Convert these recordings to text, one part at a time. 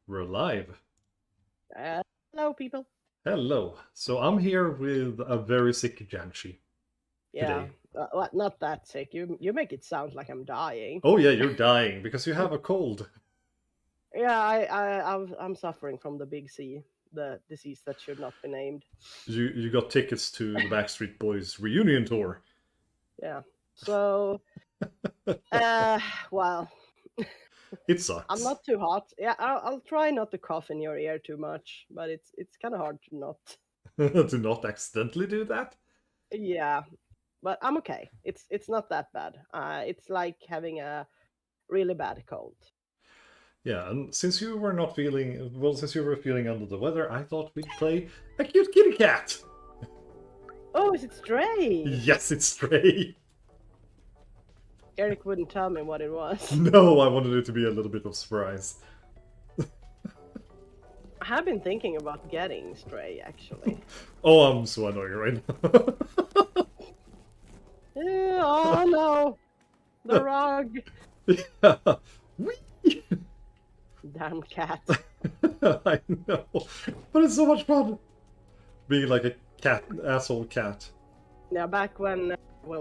We're live. Hello, people. Hello. So I'm here with a very sick Janshi Yeah, today. not that sick. You make it sound like I'm dying. Oh yeah, you're dying because you have a cold. Yeah, I'm suffering from the big C, the disease that should not be named. You got tickets to the Backstreet Boys reunion tour. Yeah. So, uh, well, It I'm sucks. not too hot. Yeah, I'll try not to cough in your ear too much, but it's kind of hard to not. Do not accidentally do that. Yeah, but I'm okay. It's not that bad. It's like having a really bad cold. Yeah, and since you were not feeling well, since you were feeling under the weather, I thought we'd play a cute kitty cat. Oh, is it Stray? Yes, it's Stray. Eric wouldn't tell me what it was. No, I wanted it to be a little bit of surprise. I have been thinking about getting Stray actually. Oh, I'm so annoying right Oh no, the now. rug. Yeah. Whee! Damn cat. I know. But it's so much fun being like a cat, asshole cat. Now back when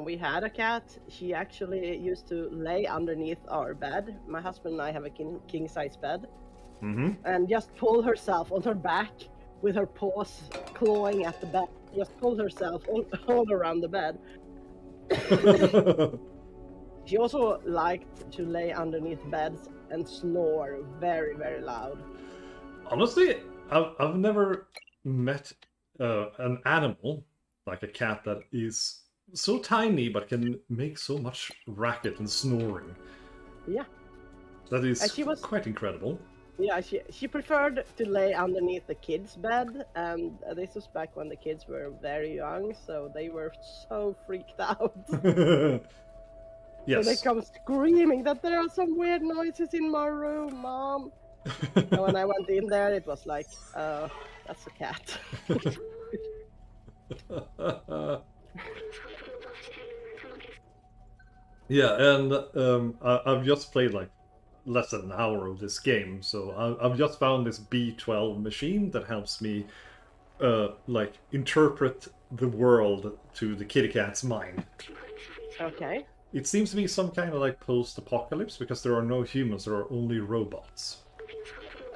we had a cat, she actually used to lay underneath our bed. My husband and I have a king size bed, Mm-hmm. and just pull herself on her back with her paws clawing at the bed. Just pull herself all around the bed. She also liked to lay underneath beds and snore very loud. Honestly, I've never met an animal like a cat that is so tiny but can make so much racket and snoring. Yeah, That and is she was quite incredible. yeah, she preferred to lay underneath the kids' bed, and this was back when the kids were very young, so they were so freaked out. So they Yes. come screaming that there are some weird noises in my room, mom. And when I went in there, it was like, that's a cat. Yeah, and I've just played like less than an hour of this game, so I've just found this B12 machine that helps me like interpret the world to the kitty cat's mind. Okay, It seems to be some kind of like post-apocalypse because there are no humans, there are only robots.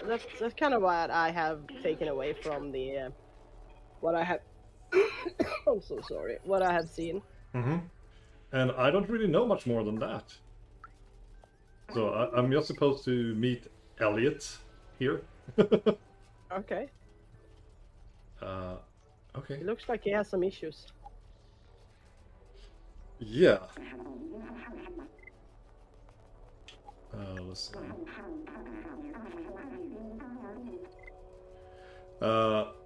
that's kind of what I have taken away from the what I have. I'm so sorry. What I have seen. Hmm. And I don't really know much more than that. So I'm just supposed to meet Elliot here. Okay, uh, okay. it looks like he has some issues. Yeah. Let's see.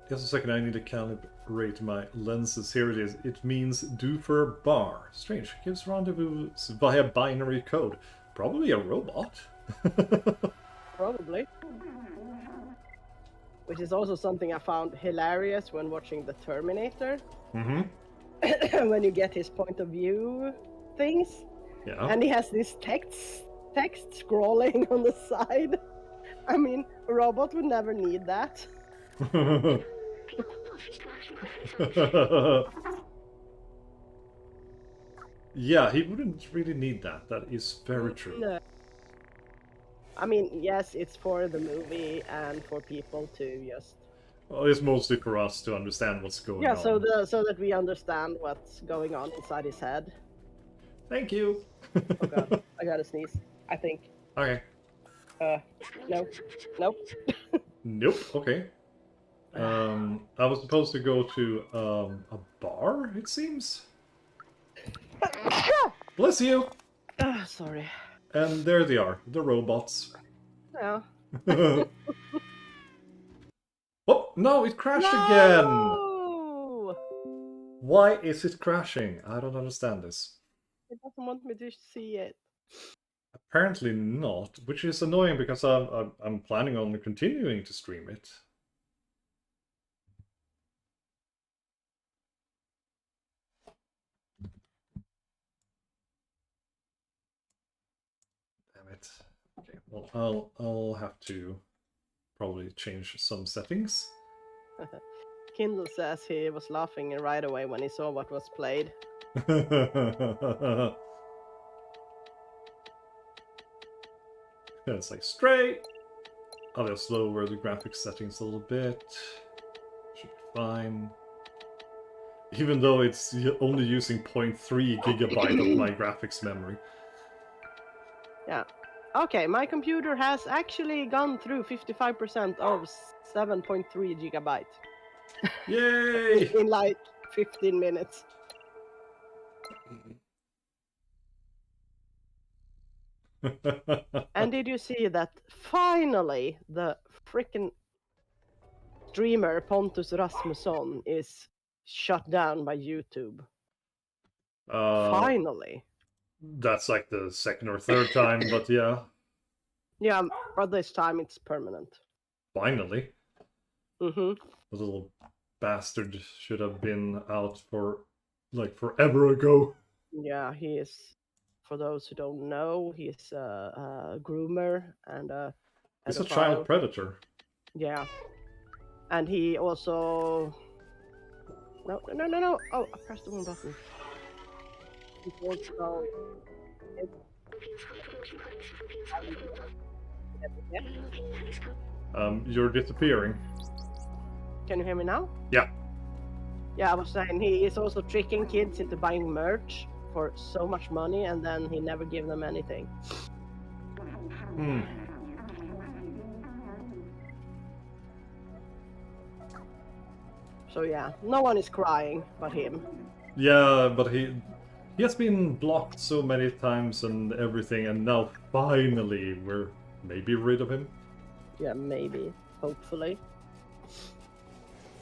Just a second, I need to calibrate my lenses. Here it is. It means do for bar. Strange. Gives rendezvous via binary code. Probably a robot. Probably. Which is also something I found hilarious when watching The Terminator. Mm-hmm. When you get his point of view things, Yeah. and he has this text scrolling on the side. I mean, a robot would never need that. Yeah, he wouldn't really need that. That is very true. No. I mean, yes, it's for the movie and for people to just Well, it's mostly for us to understand what's going yeah, on. so that we understand what's going on inside his head. Thank you. Oh god, I gotta sneeze. I think. Okay. Uh, no, nope. Nope. Okay. I was supposed to go to a bar, it seems. Bless you! Sorry. And there they are, the robots. Yeah. Oh, no, it crashed again! No! Why is it crashing? I don't understand this. It doesn't want me to see it. Apparently not, which is annoying because I'm planning on continuing to stream it. Damn it. Okay, well, I'll have to probably change some settings. Kindle says he was laughing right away when he saw what was played. It's like straight. I'll just lower the graphics settings a little bit. Should be fine. Even though it's only using 0.3 gigabyte of my graphics memory. Yeah. Okay, my computer has actually gone through 55% of 7.3 gigabyte. Yay! In like 15 minutes. And did you see that finally the freaking streamer Pontus Rasmusson is shut down by YouTube? Finally. That's like the second or third time, but yeah. Yeah, but this time it's permanent. Finally. Mm-hmm. The little bastard should have been out for like forever ago. Yeah, he is. For those who don't know, he's a groomer and a He's a pedophile. child predator. Yeah, and he also. No! Oh, I pressed the wrong button. He's also. You're disappearing. Can you hear me now? Yeah. Yeah, I was saying he is also tricking kids into buying merch for so much money, and then he never give them anything. Hmm. So yeah, no one is crying but him. Yeah, but he has been blocked so many times and everything, and now finally we're maybe rid of him. Yeah, maybe, hopefully.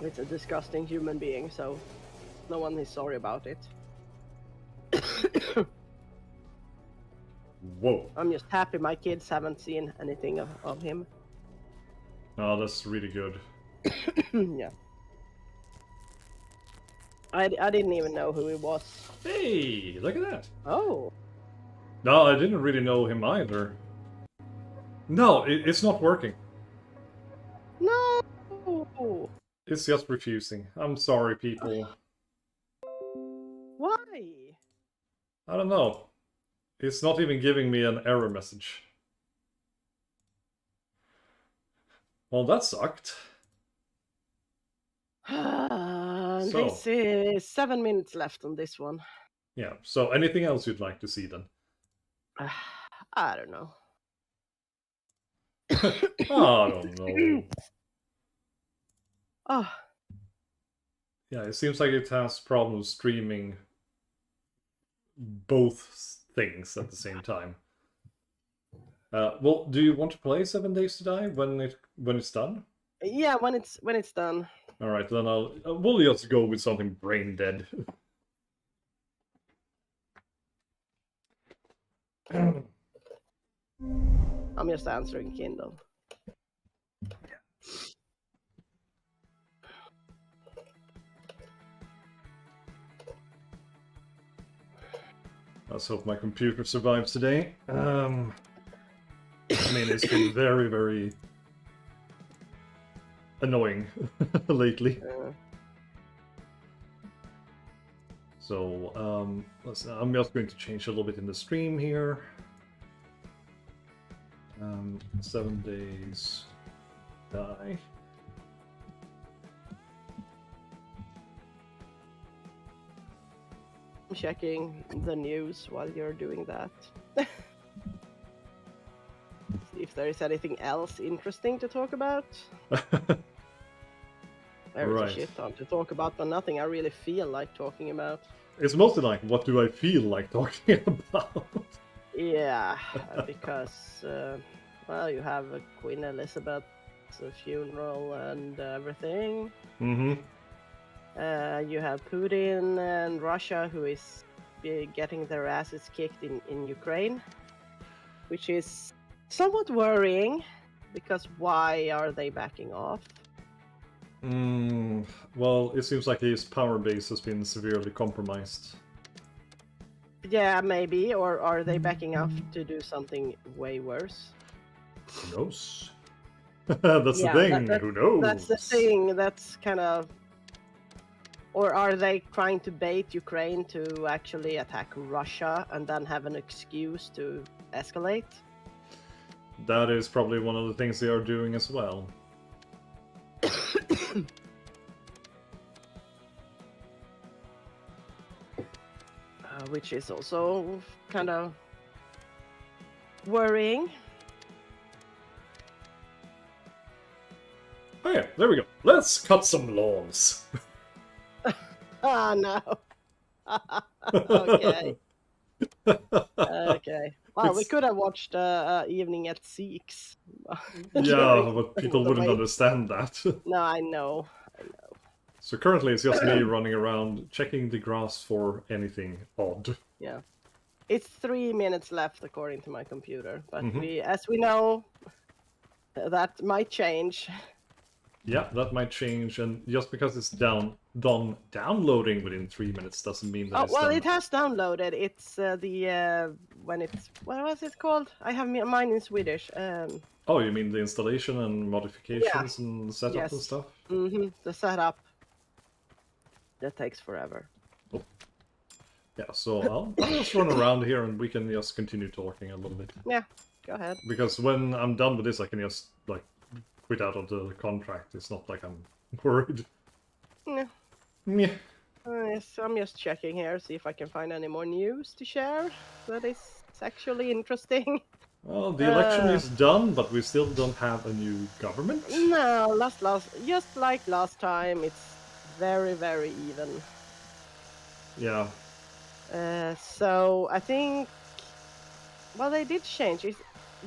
It's a disgusting human being, so no one is sorry about it. Whoa. I'm just happy my kids haven't seen anything of him. Oh, that's really good. Yeah. I didn't even know who he was. Hey, look at that. Oh. No, I didn't really know him either. No, it's not working. No! It's just refusing. I'm sorry, people. Why? I don't know. It's not even giving me an error message. Well, that sucked. So, this is 7 minutes left on this one. Yeah, so anything else you'd like to see then? I don't know. I don't know. Oh. Yeah, it seems like it has problems streaming both things at the same time. Well, do you want to play 7 Days to Die when it's done? Yeah, when it's done. All right, then we'll just go with something brain dead. I'm just answering Kindle. Let's hope my computer survives today. I mean, it's been very, very annoying lately. So, I'm just going to change a little bit in the stream here. 7 Days Die. I'm checking the news while you're doing that. See if there is anything else interesting to talk about. There is a shit ton to talk about, but nothing I really feel like talking about. It's mostly like, what do I feel like talking about? Yeah, because, well, you have Queen Elizabeth's funeral and everything. Mm-hmm. You have Putin and Russia, who is getting their asses kicked in Ukraine, which is somewhat worrying, because why are they backing off? Well, it seems like his power base has been severely compromised. Yeah, maybe, or are they backing off to do something way worse? Who knows? That's the Yeah, thing. Who knows? that's the thing. That's kind of. Or are they trying to bait Ukraine to actually attack Russia and then have an excuse to escalate? That is probably one of the things they are doing as well. Which is also kind of worrying. Oh yeah, there we go. Let's cut some lawns. Ah, no. Okay. Okay. Well, we It's- could have watched Evening at 6. Yeah, but people wouldn't understand that. No, I know. So currently it's just me running around checking the grass for anything odd. Yeah. It's 3 minutes left according to my computer, but Mhm. as we know, that might change. Yeah, that might change, and just because it's done downloading within 3 minutes doesn't mean that Oh, it's well, done. it has downloaded. It's when it's what was it called? I have mine in Swedish. Oh, you mean the installation and modifications and setup Yes. and stuff? The setup. That takes forever. Yeah, so I'll just run around here and we can just continue talking a little bit. Yeah, go ahead. Because when I'm done with this, I can just, like, quit out of the contract. It's not like I'm worried. Yeah. Yeah. Yes, I'm just checking here, see if I can find any more news to share that is actually interesting. Well, the election is done, but we still don't have a new government. No, just like last time, it's very, very even. Yeah. So I think, well, they did change.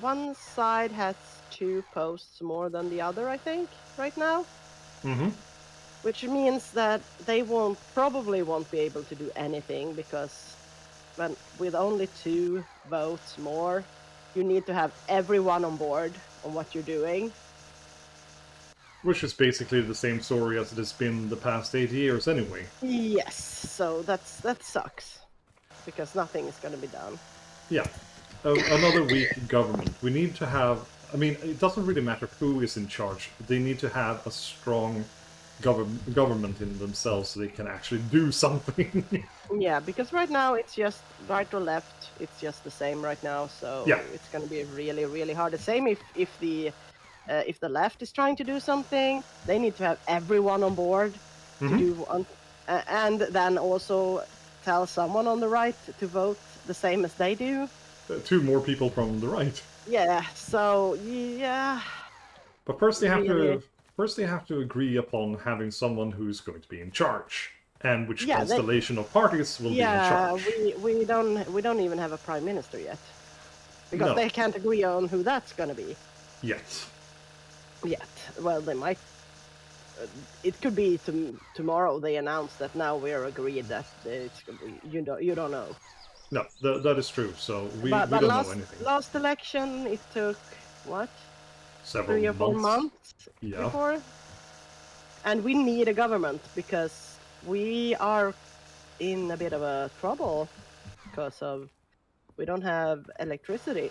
One side has 2 posts more than the other, I think, right now. Mm-hmm. Which means that they probably won't be able to do anything because with only 2 votes more, you need to have everyone on board on what you're doing. Which is basically the same story as it has been the past 8 years anyway. Yes, so that sucks because nothing is going to be done. Yeah. Another weak government. We need to have... I mean, it doesn't really matter who is in charge. They need to have a strong government in themselves so they can actually do something. Yeah, because right now it's just right or left. It's just the same right now, so Yeah. it's going to be really, really hard. The same if the left is trying to do something, they need to have everyone on board to do one, and then also tell someone on the right to vote the same as they do. 2 more people from the right. Yeah, so yeah. But first they have Really? to agree upon having someone who's going to be in charge, and which Yeah, constellation of parties will be in charge. we don't even have a prime minister yet because No. they can't agree on who that's going to be. Yet. Well, they might. It could be tomorrow. They announce that now we're agreed that it's you don't know. No, that is true. So we But don't know anything. last election it took what Several 3 or 4 months Yeah. before, and we need a government because we are in a bit of a trouble because of we don't have electricity.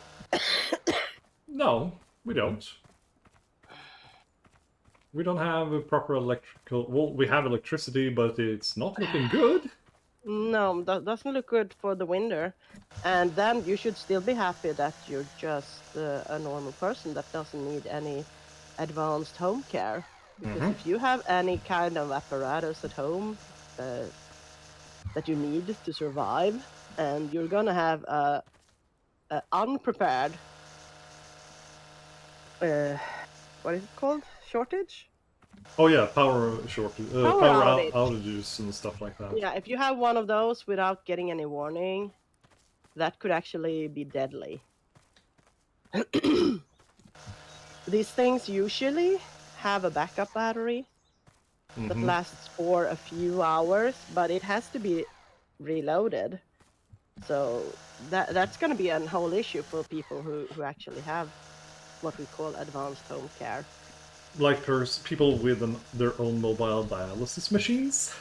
No, we don't. We don't have a proper electrical... Well, we have electricity, but it's not looking good. No, that doesn't look good for the winter. And then you should still be happy that you're just a normal person that doesn't need any advanced home care. Because if you have any kind of apparatus at home that you need to survive, and you're gonna have a unprepared, what is it called? Shortage? Oh yeah, power shortage, Power power outage. outages and stuff like that. Yeah, if you have one of those without getting any warning, that could actually be deadly. These things usually have a backup battery that lasts for a few hours, but it has to be reloaded. So that's going to be a whole issue for people who actually have what we call advanced home care. Like there's people with their own mobile dialysis machines.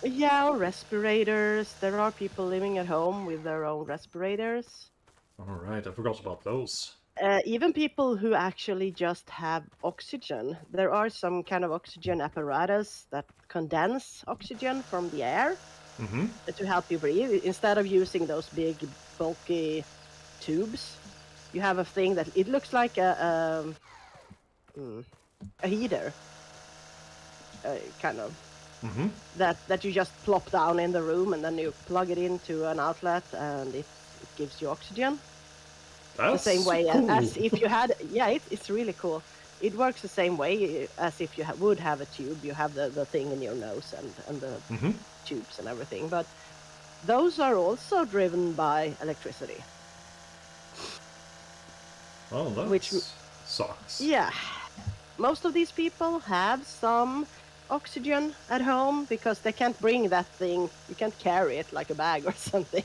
Yeah, or respirators. There are people living at home with their own respirators. All right, I forgot about those. Even people who actually just have oxygen, there are some kind of oxygen apparatus that condense oxygen from the air Mm-hmm. to help you breathe. Instead of using those big, bulky tubes, you have a thing that it looks like a heater, kind of Mm-hmm. that you just plop down in the room and then you plug it into an outlet and it gives you oxygen. The same That's way cool. as if you had, yeah, it's really cool. It works the same way as if you would have a tube. You have the thing in your nose and the Mm-hmm. tubes and everything, but those are also driven by electricity. Oh, that Which, sucks. yeah, most of these people have some oxygen at home because they can't bring that thing. You can't carry it like a bag or something.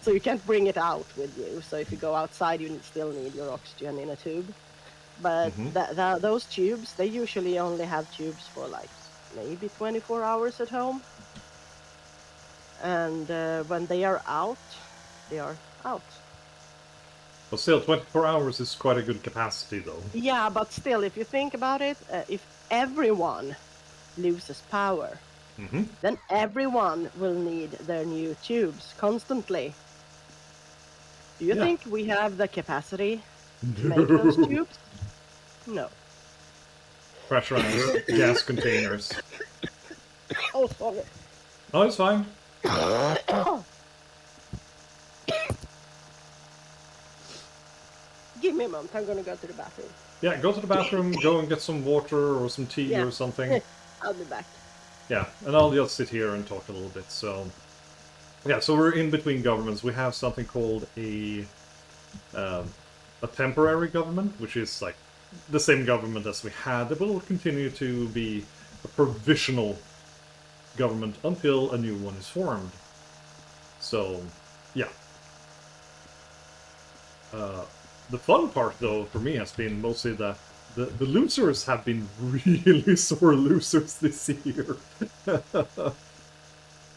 So you can't bring it out with you. So if you go outside, you still need your oxygen in a tube. But Mm-hmm. those tubes, they usually only have tubes for like maybe 24 hours at home. And when they are out, they are out. But still, 24 hours is quite a good capacity, though. Yeah, but still, if you think about it, if everyone loses power, Mm-hmm. then everyone will need their new tubes constantly. Do you Yeah. think we have the capacity to make those tubes? No. Pressurized gas containers. Oh, sorry. Oh, it's fine. Give me a moment. I'm gonna go to the bathroom. Yeah, go to the bathroom, go and get some water or some tea Yeah. or something. I'll be back. Yeah, and I'll just sit here and talk a little bit. So, yeah, so we're in between governments. We have something called a temporary government, which is like the same government as we had. It will continue to be a provisional government until a new one is formed. So, yeah. The fun part, though, for me has been mostly that the losers have been really sore losers this year.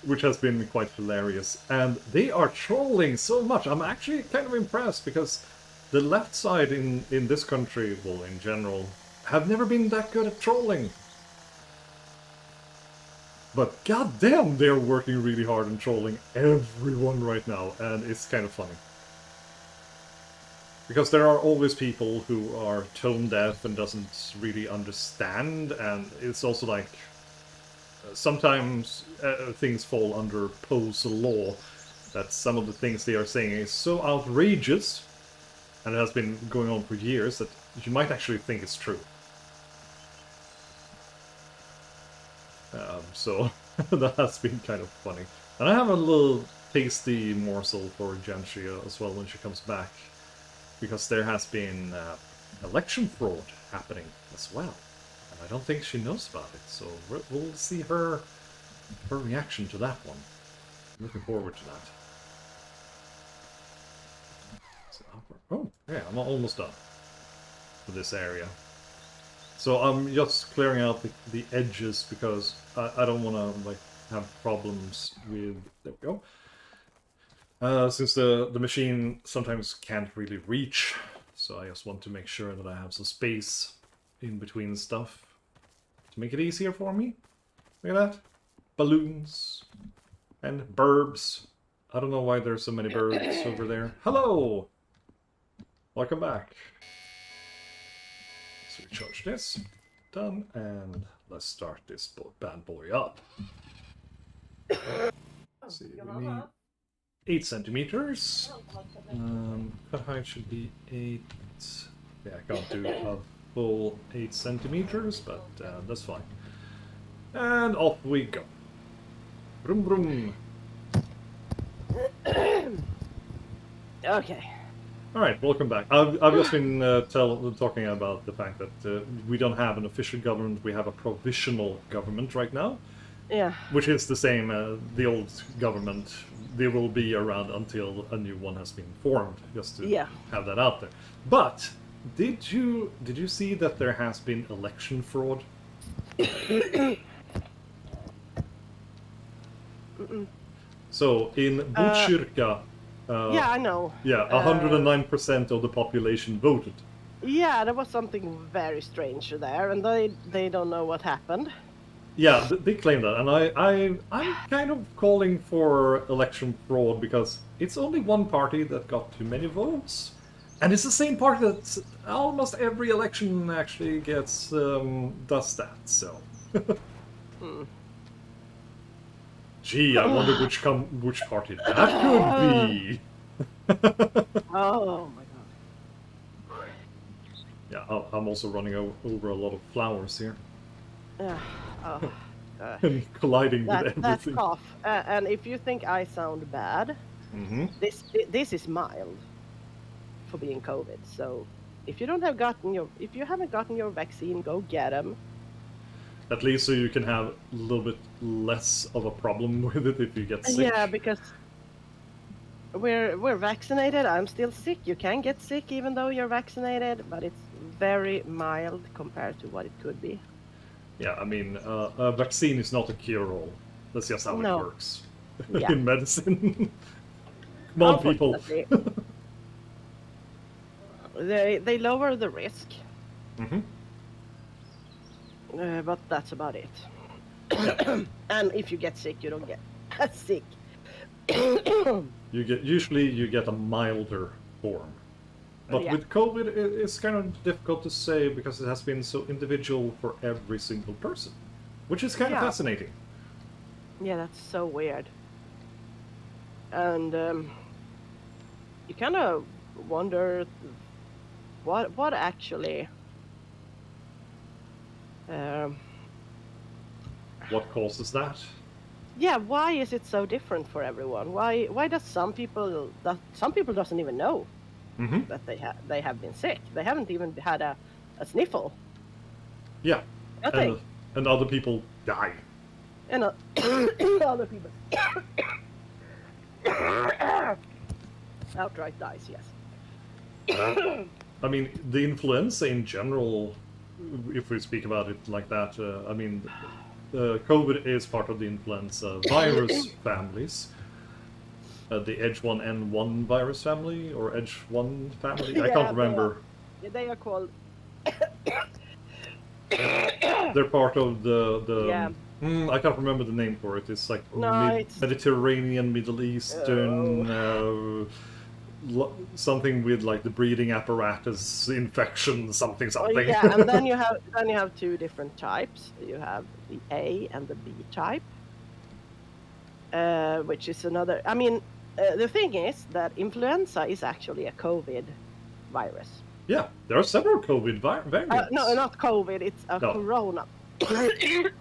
Which has been quite hilarious. And they are trolling so much. I'm actually kind of impressed because the left side in this country, well, in general, have never been that good at trolling. But goddamn, they're working really hard and trolling everyone right now, and it's kind of funny. Because there are always people who are tone deaf and doesn't really understand, and it's also like sometimes things fall under Poe's law, that some of the things they are saying is so outrageous, and it has been going on for years, that you might actually think it's true. So that has been kind of funny. And I have a little tasty morsel for Janshi as well when she comes back, because there has been election fraud happening as well. And I don't think she knows about it, so we'll see her reaction to that one. I'm looking forward to that. Oh, yeah, I'm almost done with this area. So I'm just clearing out the edges because I don't want to like have problems with... There we go. Since the machine sometimes can't really reach, so I just want to make sure that I have some space in between stuff to make it easier for me. Look at that. Balloons and burbs. I don't know why there's so many birds over there. Hello! Welcome back. Let's recharge this. Done. And let's start this bad boy up. Let's see, we need 8 centimeters. Cut height should be 8. Yeah, I can't do a full 8 centimeters, but that's fine. And off we go. Vroom vroom. Okay. Alright, welcome back. I've just been talking about the fact that we don't have an official government, we have a provisional government right now. Yeah. Which is the same as the old government. They will be around until a new one has been formed, just to have that out there. But, did you see that there has been election fraud? So, in Botkyrka, Yeah, I know. Yeah, 109% of the population voted. Yeah, there was something very strange there, and they don't know what happened. Yeah, they claim that, and I'm kind of calling for election fraud because it's only one party that got too many votes, and it's the same party that almost every election actually gets does that. So, gee, I wonder which party that could be. Oh my god. Yeah, I'm also running over a lot of flowers here Oh, and colliding with that everything. cough. And if you think I sound bad, this is mild for being COVID. So if you haven't gotten your vaccine, go get them. At least so you can have a little bit less of a problem with it if you get sick. Yeah, because we're vaccinated. I'm still sick. You can get sick even though you're vaccinated, but it's very mild compared to what it could be. Yeah, I mean, a vaccine is not a cure-all. That's just how it works in medicine. Come on, people. They lower the risk. Mm-hmm. But that's about it. Yeah. And if you get sick, you don't get sick. Usually you get a milder form. But with COVID, it's kind of difficult to say because it has been so individual for every single person, which is kind of fascinating. Yeah, that's so weird. And you kind of wonder what actually. What causes that? Yeah, why is it so different for everyone? Why does some people doesn't even know that they have been sick? They haven't even had a sniffle. Yeah, and other people die. And other people outright dies. Yes. I mean, the influenza in general, if we speak about it like that, I mean, COVID is part of the influenza virus families. The H1N1 virus family or H1 family? I can't remember. They are called. They're part of the I can't remember the name for it. It's like Mediterranean, Middle Eastern, something with like the breathing apparatus infection, something. Yeah, and then you have two different types. You have the A and the B type, which is another. I mean, the thing is that influenza is actually a COVID virus. Yeah, there are several COVID variants. No, not COVID. It's a corona.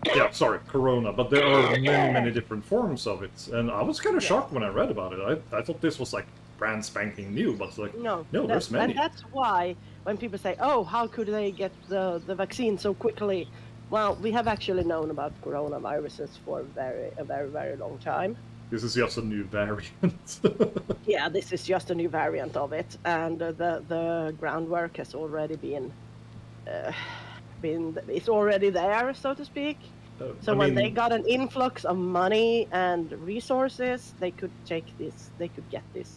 Yeah, sorry, corona. But there are many different forms of it, and I was kind of shocked when I read about it. I thought this was like brand spanking new, but it's like no, there's many. And that's why when people say, "Oh, how could they get the vaccine so quickly?" Well, we have actually known about coronaviruses for a very long time. This is just a new variant. Yeah, this is just a new variant of it, and the groundwork has already been it's already there, so to speak. So when they got an influx of money and resources, they could get this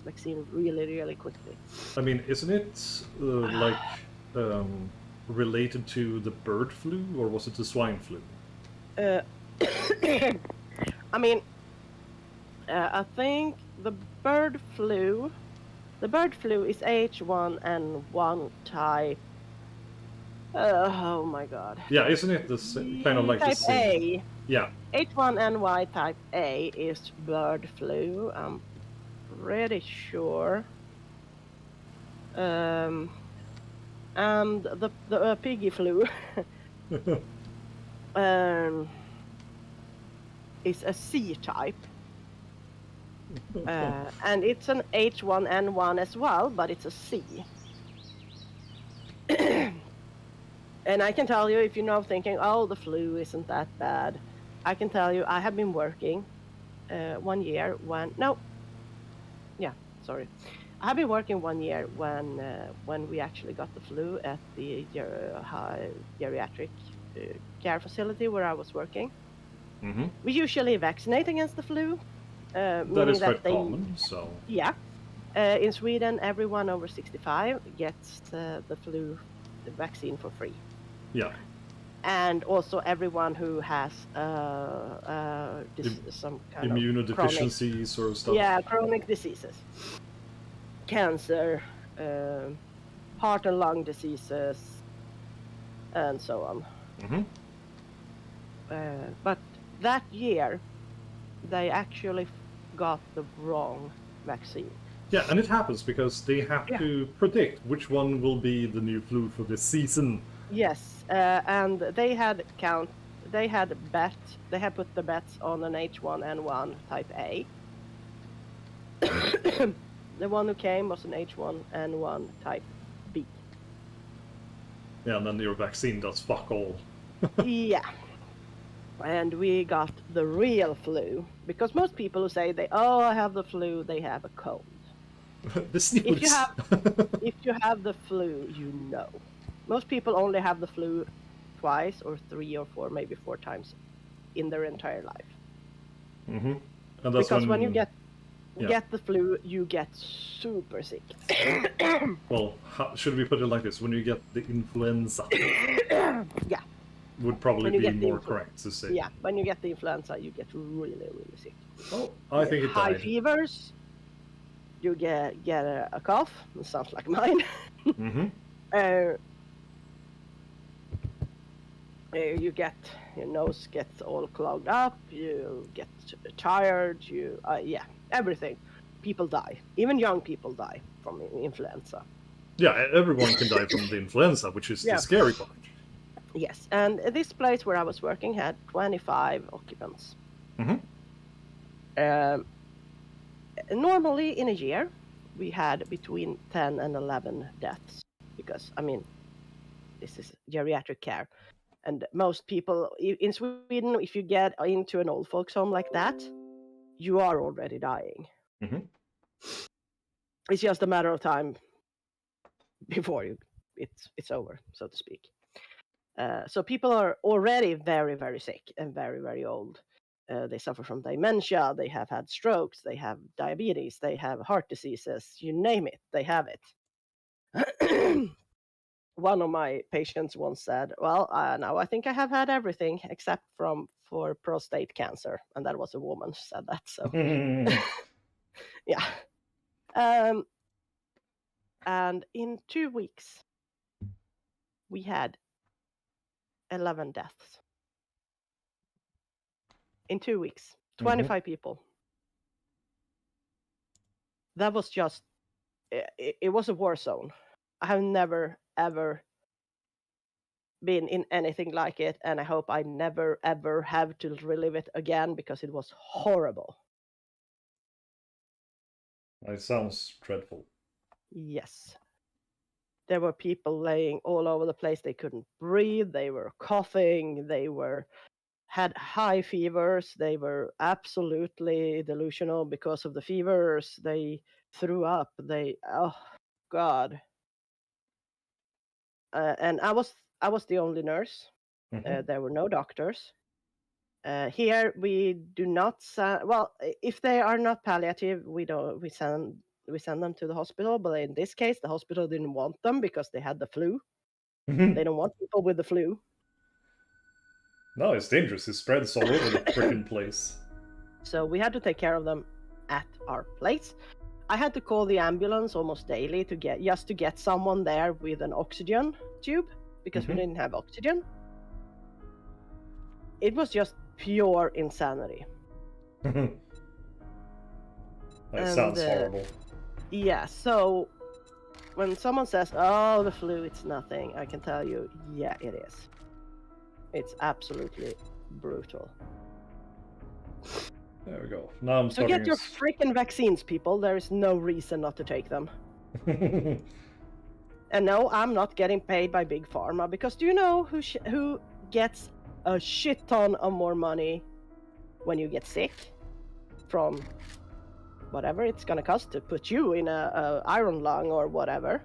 vaccine really quickly. I mean, isn't it related to the bird flu, or was it the swine flu? I mean, I think the bird flu is H1N1 type. Oh my god. Yeah, isn't it kind of like type the same? A? Yeah. H1N1 type A is bird flu. I'm pretty sure. And the piggy flu is a C type. And it's an H1N1 as well, but it's a C. And I can tell you, if you're now thinking, oh, the flu isn't that bad, I can tell you, I have been working 1 year when... No. Yeah, sorry. I have been working 1 year when we actually got the flu at the geriatric care facility where I was working. Mm-hmm. We usually vaccinate against the flu. That is quite common, so... Yeah. In Sweden, everyone over 65 gets the vaccine for free. Yeah. And also everyone who has some kind of immunodeficiencies or stuff. Yeah, chronic diseases, cancer, heart and lung diseases, and so on. Mm-hmm. But that year, they actually got the wrong vaccine. Yeah, and it happens because they have to predict which one will be the new flu for this season. Yes, and they had put the bets on an H1N1 type A. The one who came was an H1N1 type B. Yeah, and then your vaccine does fuck all. Yeah. And we got the real flu, because most people who say I have the flu, they have a cold. The sniffles. If you have the flu, you know. Most people only have the flu twice or 3 or 4, maybe 4 times in their entire life. Mm-hmm. And that's because when you get the flu, you get super sick. Well, should we put it like this? When you get the influenza. Yeah. Would probably be more correct to say. Yeah, when you get the influenza, you get really, really sick. Oh, I think it died. High fevers. You get a cough. It sounds like mine. Mm-hmm. You get your nose gets all clogged up. You get tired. Everything. People die. Even young people die from influenza. Yeah, everyone can die from the influenza, which is the scary part. Yes, and this place where I was working had 25 occupants. Mm-hmm. Normally in a year, we had between 10 and 11 deaths, because, this is geriatric care. And most people in Sweden, if you get into an old folks home like that, you are already dying. Mm-hmm. It's just a matter of time before it's over, so to speak. So people are already very, very sick and very, very old. They suffer from dementia, they have had strokes, they have diabetes, they have heart diseases, you name it, they have it. One of my patients once said, well, now I think I have had everything except for prostate cancer. And that was a woman who said that, so. Yeah. And in 2 weeks, we had 11 deaths. In 2 weeks, 25 people. That was just, it was a war zone. I have never, ever been in anything like it, and I hope I never, ever have to relive it again, because it was horrible. It sounds dreadful. Yes. There were people laying all over the place. They couldn't breathe. They were coughing. They had high fevers. They were absolutely delusional because of the fevers. They threw up. Oh God. And I was the only nurse. There were no doctors. Here we do not well, if they are not palliative, we send them to the hospital. But in this case, the hospital didn't want them because they had the flu. They don't want people with the flu. No, it's dangerous. It spreads all over the freaking place. So we had to take care of them at our place. I had to call the ambulance almost daily to get someone there with an oxygen tube, because we didn't have oxygen. It was just pure insanity. That sounds horrible. Yeah, so when someone says, oh, the flu, it's nothing, I can tell you, yeah, it is. It's absolutely brutal. There we go. Now I'm so get your freaking vaccines, people. There is no reason not to take them. And no, I'm not getting paid by Big Pharma, because do you know who gets a shit ton of more money when you get sick from whatever it's gonna cost to put you in a iron lung or whatever?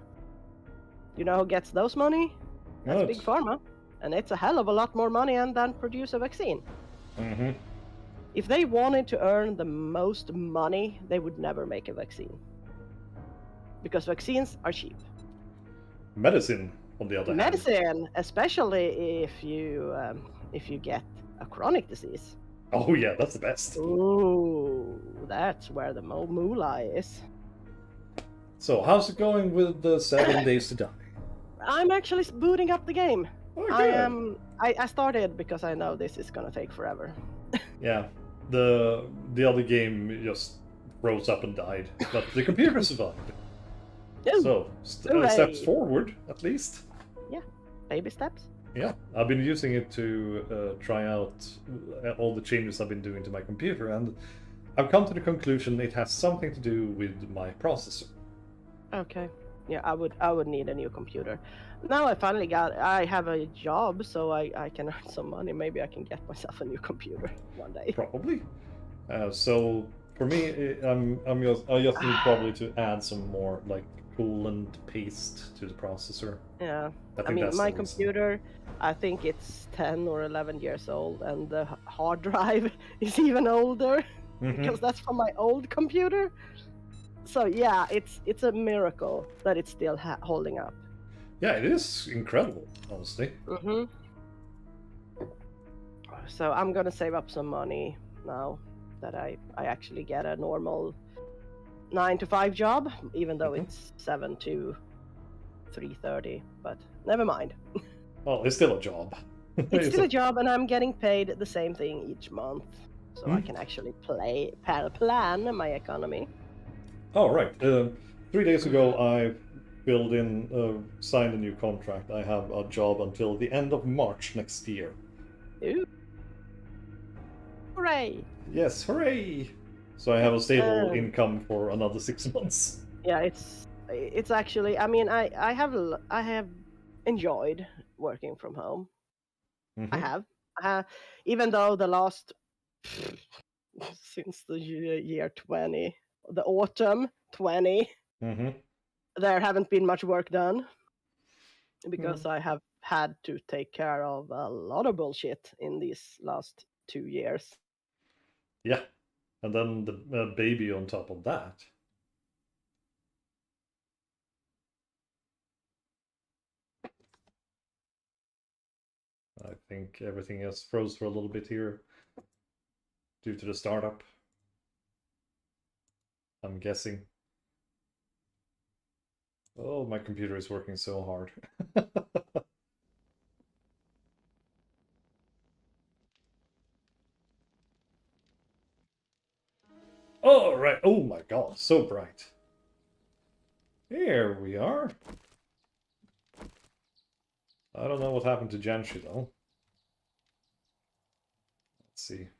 You know who gets those money? That's Big Pharma. And it's a hell of a lot more money than produce a vaccine. If they wanted to earn the most money, they would never make a vaccine. because vaccines are cheap. Medicine, on the other hand. Medicine, especially if you get a chronic disease. Oh yeah, that's the best. Ooh, that's where the moolah is. So, how's it going with the 7 Days to Die? I'm actually booting up the game. Okay. I started because I know this is gonna take forever. Yeah, the other game just froze up and died, but the computer survived. Ooh, So, hooray. steps forward, at least. Yeah, baby steps. Yeah, I've been using it to try out all the changes I've been doing to my computer, and I've come to the conclusion it has something to do with my processor. Okay. Yeah, I would need a new computer. Now I have a job, so I can earn some money. Maybe I can get myself a new computer one day. Probably. So for me, I just need probably to add some more like coolant paste to the processor. Yeah. I I mean, that's my the reason. computer, I think it's 10 or 11 years old, and the hard drive is even older because that's from my old computer. So yeah, it's a miracle that it's still holding up. Yeah, it is incredible, honestly. Mm-hmm. So I'm gonna save up some money now that I actually get a normal 9 to 5 job, even though it's 7 to 3:30. But never mind. Well, it's still a job. It's still a job, and I'm getting paid the same thing each month, so I can actually plan my economy. Oh, right. 3 days ago, I signed a new contract. I have a job until the end of March next year. Ooh. Hooray! Yes, hooray! So I have a stable income for another 6 months. Yeah, it's actually. I mean, I have enjoyed working from home. I have, even though the last since the year 20, the autumn 20, there haven't been much work done because I have had to take care of a lot of bullshit in these last 2 years. Yeah, and then the baby on top of that. I think everything else froze for a little bit here due to the startup. I'm guessing. Oh, my computer is working so hard. Oh, right. Oh my god, so bright. Here we are. I don't know what happened to Janshi though. Let's see.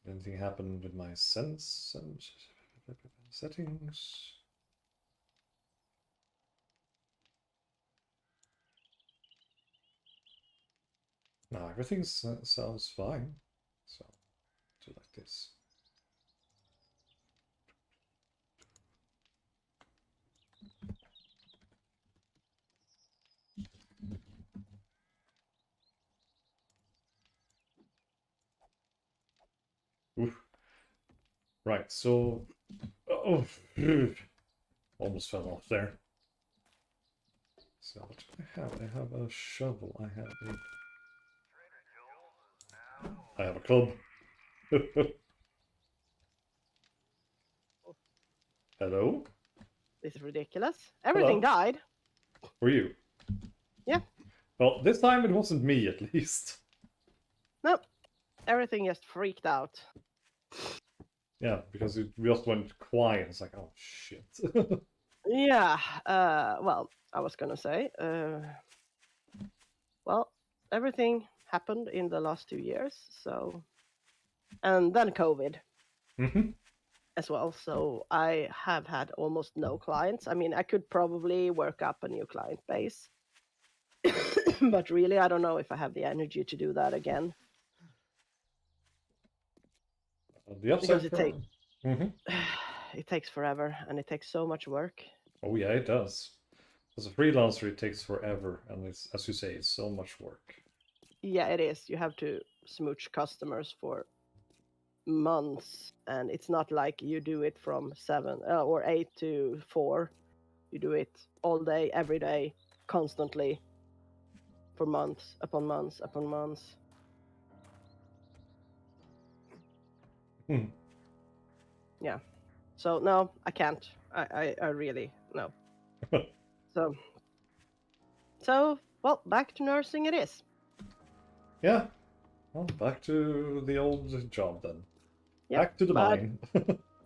Anything happened with my settings? No, everything sounds fine. So, do like this. Oof. Right, so... Oh, almost fell off there. So what do I have? I have a shovel. I have a club. Hello? This is ridiculous. Everything died. For you? Yeah. Well, this time it wasn't me, at least. No, everything just freaked out. Yeah, because it just went quiet. It's like, oh shit. Yeah. Well, I was gonna say. Well, everything happened in the last 2 years. So, and then COVID. As well. So I have had almost no clients. I mean, I could probably work up a new client base, but really, I don't know if I have the energy to do that again. Because it takes forever, and it takes so much work. Oh yeah, it does. As a freelancer, it takes forever, and it's, as you say, it's so much work. Yeah, it is. You have to smooch customers for months, and it's not like you do it from 7 or 8 to 4. You do it all day, every day, constantly, for months upon months upon months. Yeah. So no, I can't. I really no. So well, back to nursing it is. Yeah. Well, back to the old job then. Yep, Back to the mine.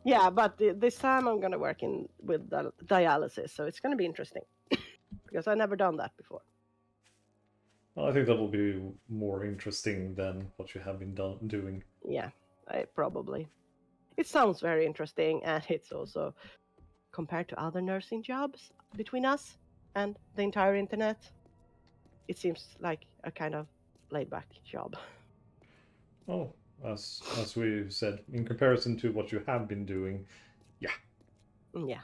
Yeah, but this time I'm gonna work in with dialysis, so it's gonna be interesting because I've never done that before. Well, I think that will be more interesting than what you have been doing. Yeah, probably. It sounds very interesting, and it's also compared to other nursing jobs between us and the entire internet. It seems like a kind of laid-back job. Oh, as we said, in comparison to what you have been doing, yeah. Yeah.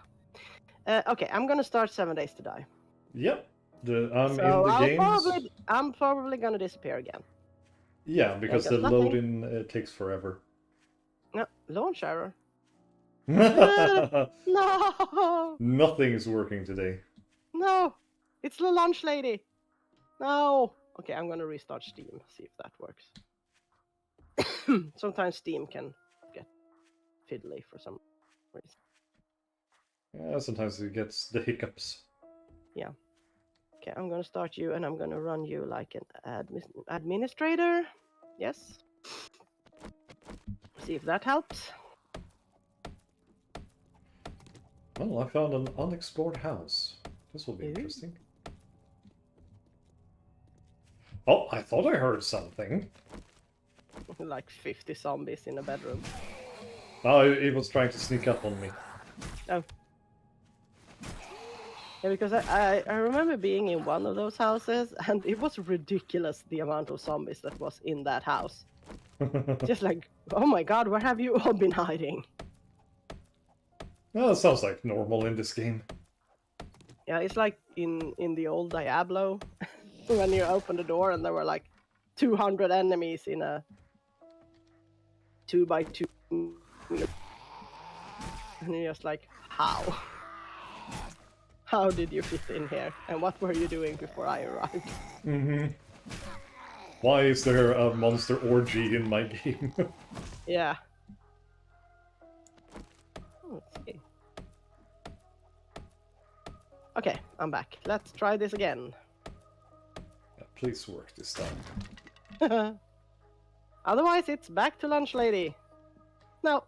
Okay, I'm gonna start 7 Days to Die. Yep. I'm So in the games. I'm probably gonna disappear again. Yeah, because the load-in takes forever. No, launch error. No! No! Nothing's working today. No! It's the lunch lady! No! Okay, I'm gonna restart Steam, see if that works. Sometimes Steam can get fiddly for some reason. Yeah, sometimes it gets the hiccups. Yeah. Okay, I'm gonna start you and I'm gonna run you like an administrator. Yes. See if that helps. Well, I found an unexplored house. This will be interesting. Oh, I thought I heard something. Like 50 zombies in a bedroom. Oh, it was trying to sneak up on me. Oh. Yeah, because I remember being in one of those houses, and it was ridiculous the amount of zombies that was in that house. Just like, oh my god, where have you all been hiding? Well, that sounds like normal in this game. Yeah, it's like in the old Diablo, when you open the door and there were like 200 enemies in a 2x2. And you're just like, how? How did you fit in here? And what were you doing before I arrived? Mm-hmm. Why is there a monster orgy in my game? Yeah. Let's see. Okay, I'm back. Let's try this again. Yeah, please work this time. Otherwise, it's back to lunch lady. No.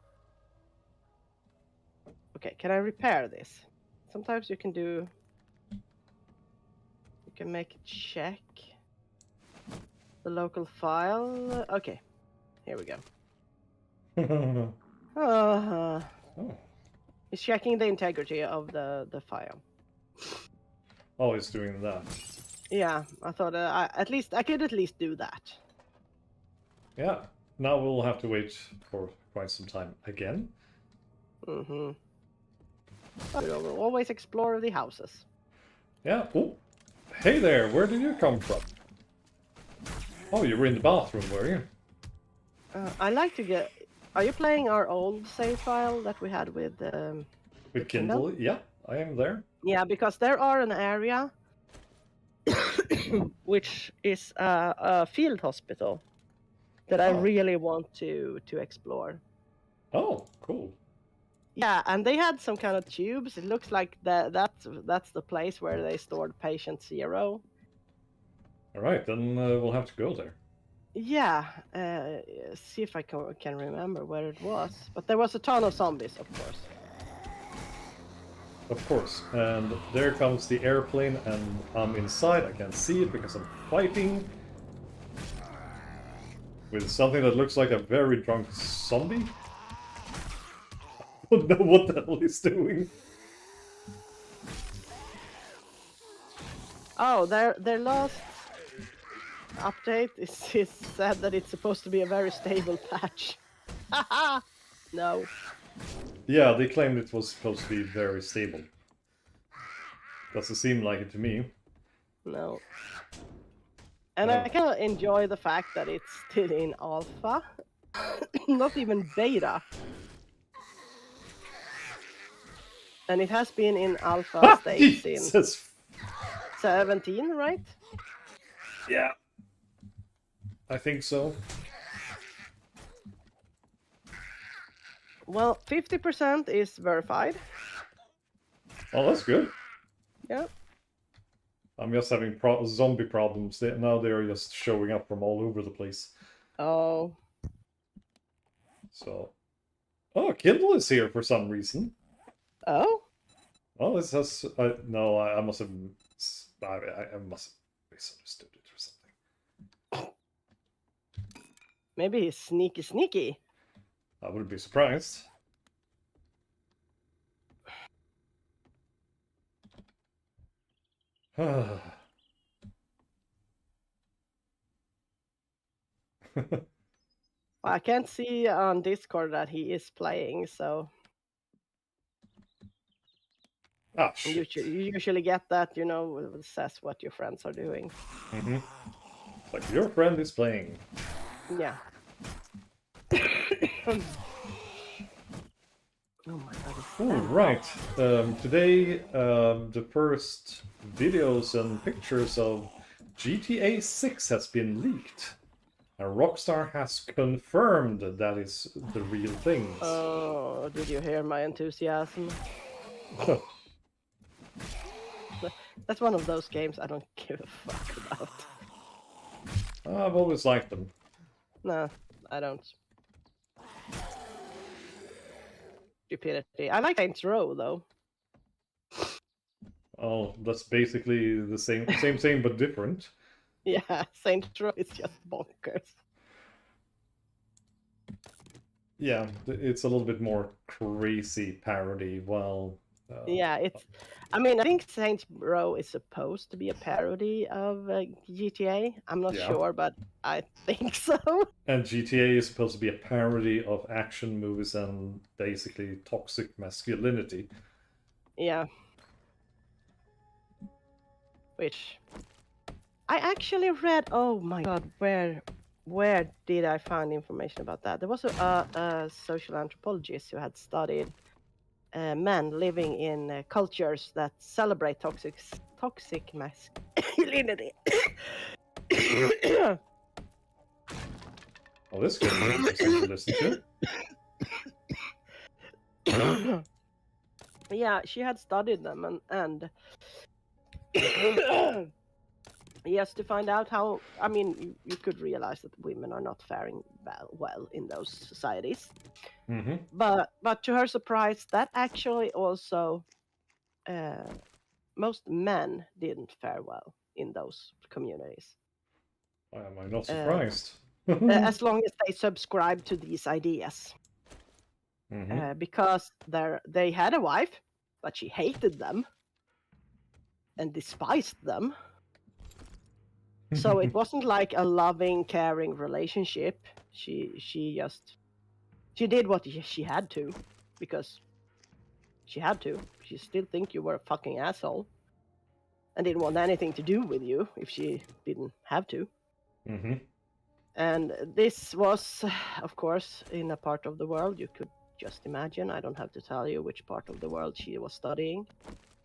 Okay, can I repair this? Sometimes you can do... You can make a check. The local file. Okay, here we go. Oh. It's checking the integrity of the file. Oh, it's doing that. Yeah, I thought I could at least do that. Yeah, now we'll have to wait for quite some time again. Mm-hmm. We'll always explore the houses. Yeah. Oh, hey there. Where did you come from? Oh, you were in the bathroom, were you? I like to get... Are you playing our old save file that we had with Kindle? Yeah, I am there. Yeah, because there are an area which is a field hospital that I really want to explore. Oh, cool. Yeah, and they had some kind of tubes. It looks like that's the place where they stored patient 0. All right, then we'll have to go there. Yeah, see if I can remember where it was. But there was a ton of zombies, of course. Of course, and there comes the airplane, and I'm inside. I can't see it because I'm fighting with something that looks like a very drunk zombie. I don't know what the hell he's doing. Oh, their last update is said that it's supposed to be a very stable patch. Haha! No. Yeah, they claimed it was supposed to be very stable. Doesn't seem like it to me. No. And I kind of enjoy the fact that it's still in alpha. Not even beta. And it has been in alpha state since Jesus. 17, right? Yeah. I think so. Well, 50% is verified. Oh, that's good. Yeah. I'm just having zombie problems. Now they're just showing up from all over the place. Oh. So. Oh, Kindle is here for some reason. Oh? Oh, this has. No, I must have. I must have misunderstood it or something. Maybe he's sneaky. I wouldn't be surprised. I can't see on Discord that he is playing, so Ah, shit. you usually get that, it says what your friends are doing. Mm-hmm. It's like, your friend is playing. Yeah. Oh my god, it's Oh, that right. hot. Today, the first videos and pictures of GTA 6 has been leaked. And Rockstar has confirmed that is the real things. Oh, did you hear my enthusiasm? That's one of those games I don't give a fuck about. I've always liked them. No, I don't. Stupidity. I like Saints Row though. Oh, that's basically the same, but different. Yeah, Saints Row is just bonkers. Yeah, it's a little bit more crazy parody. Well, Yeah, I think Saints Row is supposed to be a parody of GTA. I'm not Yeah. sure, but I think so. And GTA is supposed to be a parody of action movies and basically toxic masculinity. Yeah. Which I actually read. Oh my god, where did I find information about that? There was a social anthropologist who had studied men living in cultures that celebrate toxic masculinity. Oh, this could be interesting to listen to. Yeah, she had studied them and yes, to find out how. I mean, you could realize that women are not faring well in those societies. Mm-hmm. But to her surprise, that actually also most men didn't fare well in those communities. Why am I not surprised? As long as they subscribe to these ideas. Mm-hmm. Because they had a wife, but she hated them and despised them. So it wasn't like a loving, caring relationship. She did what she had to, because she had to. She still think you were a fucking asshole, and didn't want anything to do with you if she didn't have to. Mm-hmm. And this was, of course, in a part of the world you could just imagine. I don't have to tell you which part of the world she was studying.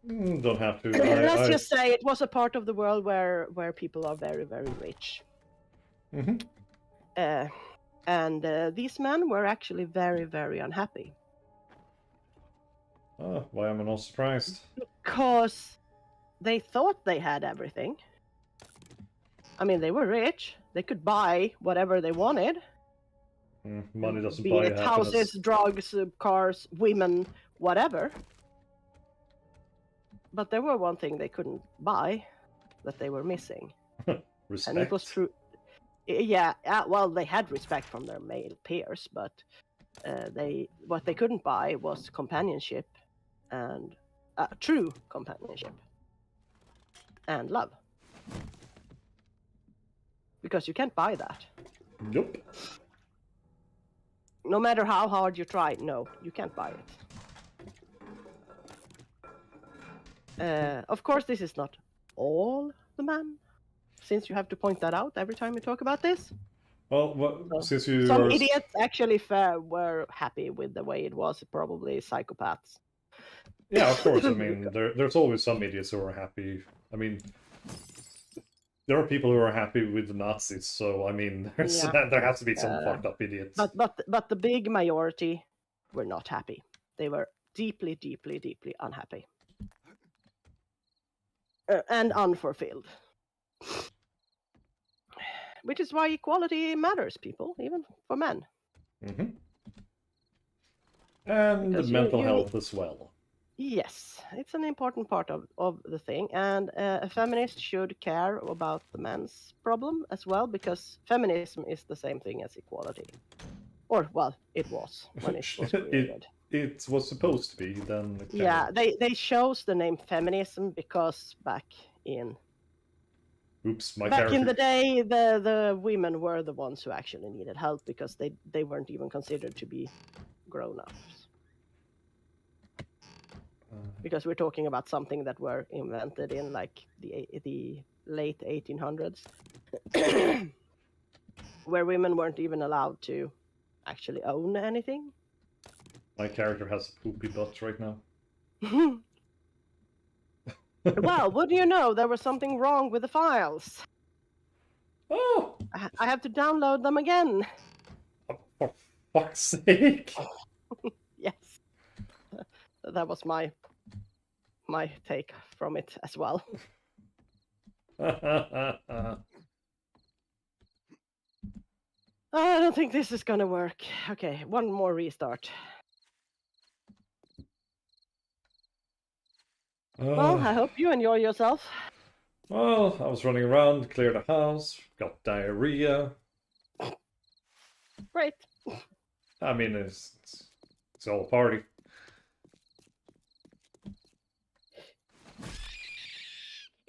Don't have to. Let's just say it was a part of the world where people are very, very rich. Mm-hmm. And these men were actually very, very unhappy. Why am I not surprised? Because they thought they had everything. I mean, they were rich. They could buy whatever they wanted. Money doesn't Be buy it happiness. houses, drugs, cars, women, whatever. But there were one thing they couldn't buy that they were missing. Respect. And it was true. Yeah, well, they had respect from their male peers, but what they couldn't buy was companionship, and true companionship and love, because you can't buy that. Nope. No matter how hard you try, no, you can't buy it. Of course, this is not all the men, since you have to point that out every time you talk about this. Well, So since you some are... idiots actually were happy with the way it was. Probably psychopaths. Yeah, of course. I mean, there's always some idiots who are happy. I mean, there are people who are happy with the Nazis, so I mean, Yeah. there has to be some fucked up idiots. But the big majority were not happy. They were deeply, deeply, deeply unhappy and unfulfilled. Which is why equality matters, people, even for men. Mm-hmm. And Because mental health as well. yes, it's an important part of the thing, and a feminist should care about the men's problem as well, because feminism is the same thing as equality, or well, it was when it was created. It was supposed to be, then it kind Yeah, of... they chose the name feminism because back in Oops, my back in character... the day, the women were the ones who actually needed help because they weren't even considered to be grown ups. Because we're talking about something that were invented in like the late 1800s, where women weren't even allowed to actually own anything. My character has a poopy butt right now. Well, what do you know? There was something wrong with the files. Oh! I have to download them again. For fuck's sake! Yes, that was my take from it as well. I don't think this is gonna work. Okay, one more restart. Well, I hope you enjoy yourself. Well, I was running around, cleared the house, got diarrhea. Great. I mean, it's all a party.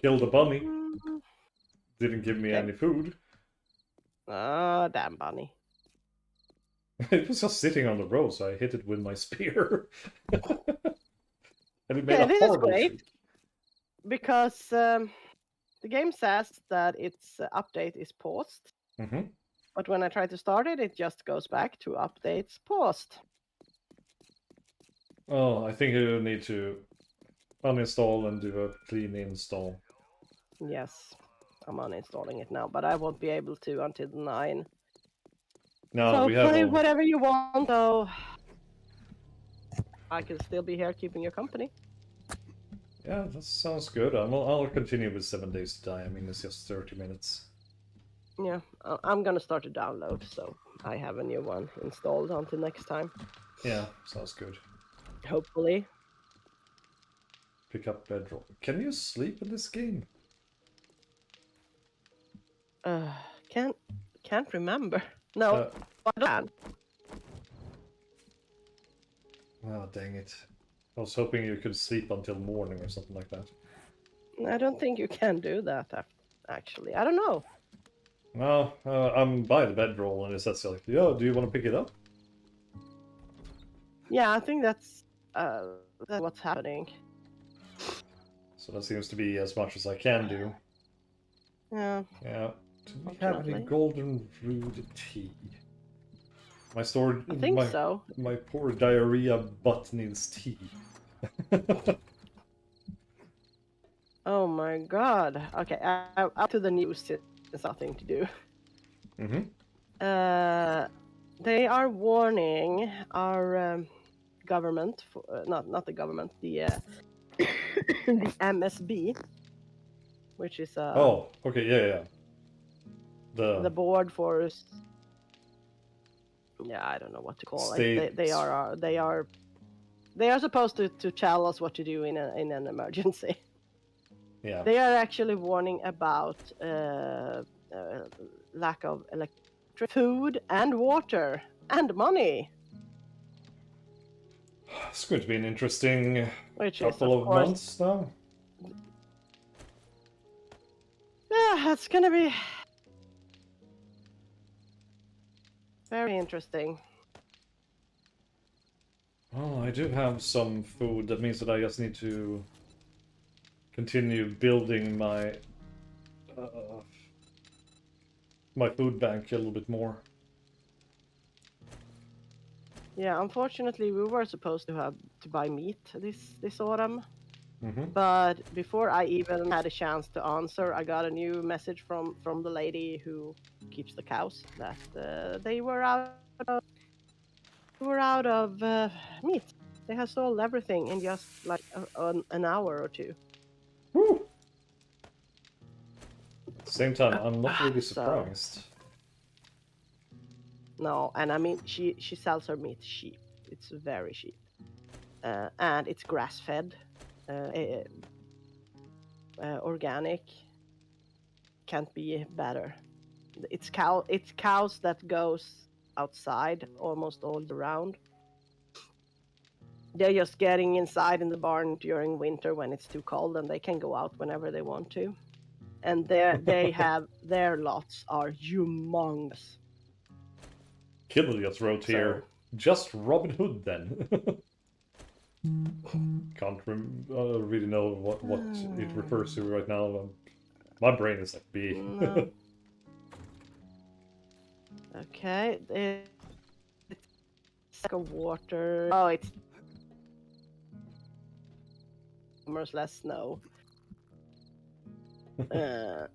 Killed a bunny. Didn't give me any food. Oh, damn bunny. It was just sitting on the road, so I hit it with my spear. And it made Okay, a this is horrible great. shape. Because the game says that its update is paused. Mm-hmm. But when I try to start it, it just goes back to updates paused. Oh, I think you need to uninstall and do a clean install. Yes, I'm uninstalling it now, but I won't be able to until 9. No, So we have play all... whatever you want, though. I can still be here keeping your company. Yeah, that sounds good. I'll continue with 7 Days to Die. I mean, it's just 30 minutes. Yeah, I'm gonna start to download, so I have a new one installed until next time. Yeah, sounds good. Hopefully. Pick up bedroll. Can you sleep in this game? Can't remember. No, I don't. Oh, dang it. I was hoping you could sleep until morning or something like that. I don't think you can do that, actually. I don't know. Well, I'm by the bedroll and it says like, yo, do you want to pick it up? Yeah, I think that's what's happening. So that seems to be as much as I can do. Yeah. Yeah. Do we have any golden brewed tea? My store... I think so. My poor diarrhea butt needs tea. Oh my god. Okay, up to the news. There's nothing to do. Mm-hmm. They are warning our government, not the government, the the MSB, which is oh, okay, yeah. the board for... Yeah, I don't know what to call it. They are supposed to tell us what to do in an emergency. Yeah. They are actually warning about lack of electric, food, and water, and money. It's going to be an interesting couple of course, months now. Yeah, it's gonna be very interesting. Oh, I do have some food. That means that I just need to continue building my my food bank a little bit more. Yeah, unfortunately, we were supposed to have to buy meat this autumn, Mm-hmm. but before I even had a chance to answer, I got a new message from the lady who keeps the cows that they were out of meat. They had sold everything in just like an hour or two. Woo! At the same time, I'm not really So surprised. no, and I mean she sells her meat cheap. It's very cheap, and it's grass fed, organic. Can't be better. It's cows that goes outside almost all year round. They're just getting inside in the barn during winter when it's too cold, and they can go out whenever they want to. And their lots are humongous. Killer just wrote So here, just Robin Hood then. Can't really know what it refers to right now. My brain is like B. no. Okay, it's like a water. Oh, it's much less snow. Uh,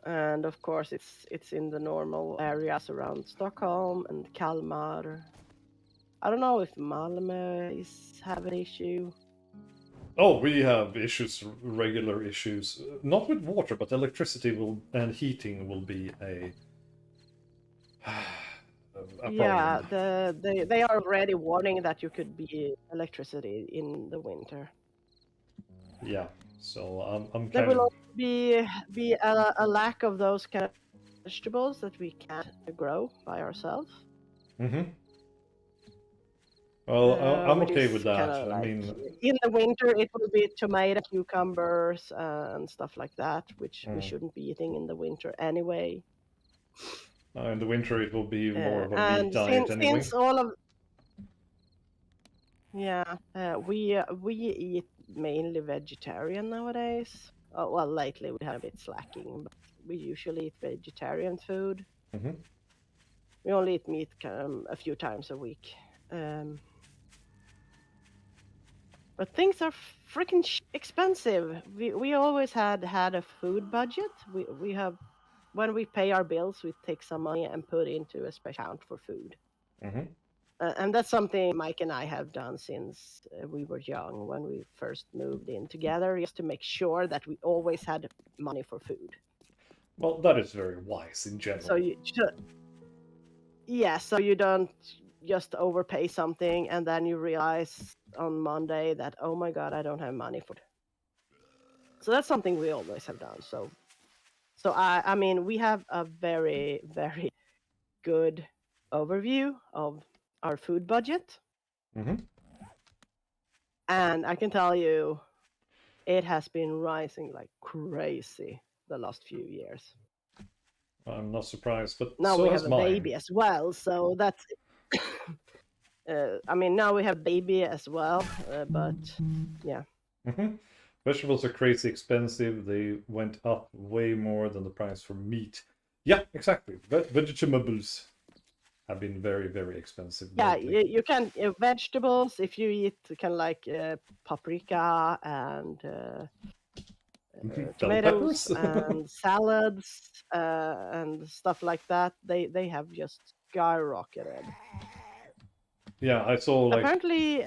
and of course, it's in the normal areas around Stockholm and Kalmar. I don't know if Malmö is have an issue. Oh, we have issues, regular issues. Not with water, but electricity will and heating will be a Yeah, problem. they are already warning that you could be electricity in the winter. Yeah, so I'm There kind will of. also be a lack of those kind of vegetables that we can't grow by ourselves. Mm-hmm. Well, I'm Which okay is with kind that. of I like mean, in the winter it will be tomato, cucumbers, and stuff like that, which we mm, shouldn't be eating in the winter anyway. in the winter it will be more of a meat And diet anyway. since all of yeah, we eat mainly vegetarian nowadays. Well, lately we have a bit slacking, but we usually eat vegetarian food. Mm-hmm. We only eat meat a few times a week. Um, but things are freaking expensive. We always had a food budget. We have when we pay our bills, we take some money and put into a special account for food. Mm-hmm. And that's something Mike and I have done since we were young when we first moved in together, just to make sure that we always had money for food. Well, that is very wise in So general. you should, yeah, so you don't just overpay something and then you realize on Monday that, oh my God, I don't have money for it. So that's something we always have done. So I mean, we have a very, very good overview of our food budget. Mm-hmm. And I can tell you, it has been rising like crazy the last few years. I'm not surprised, but Now so we has have a mine. baby as well, so that's. I mean, now we have baby as well, but yeah, Mm-hmm. Vegetables are crazy expensive. They went up way more than the price for meat. Yeah, exactly. Vegetables have been very, very expensive yeah, lately. you can vegetables if you eat kind of like paprika and Bell tomatoes peppers? and salads and stuff like that. They have just skyrocketed. Yeah, I saw like Apparently,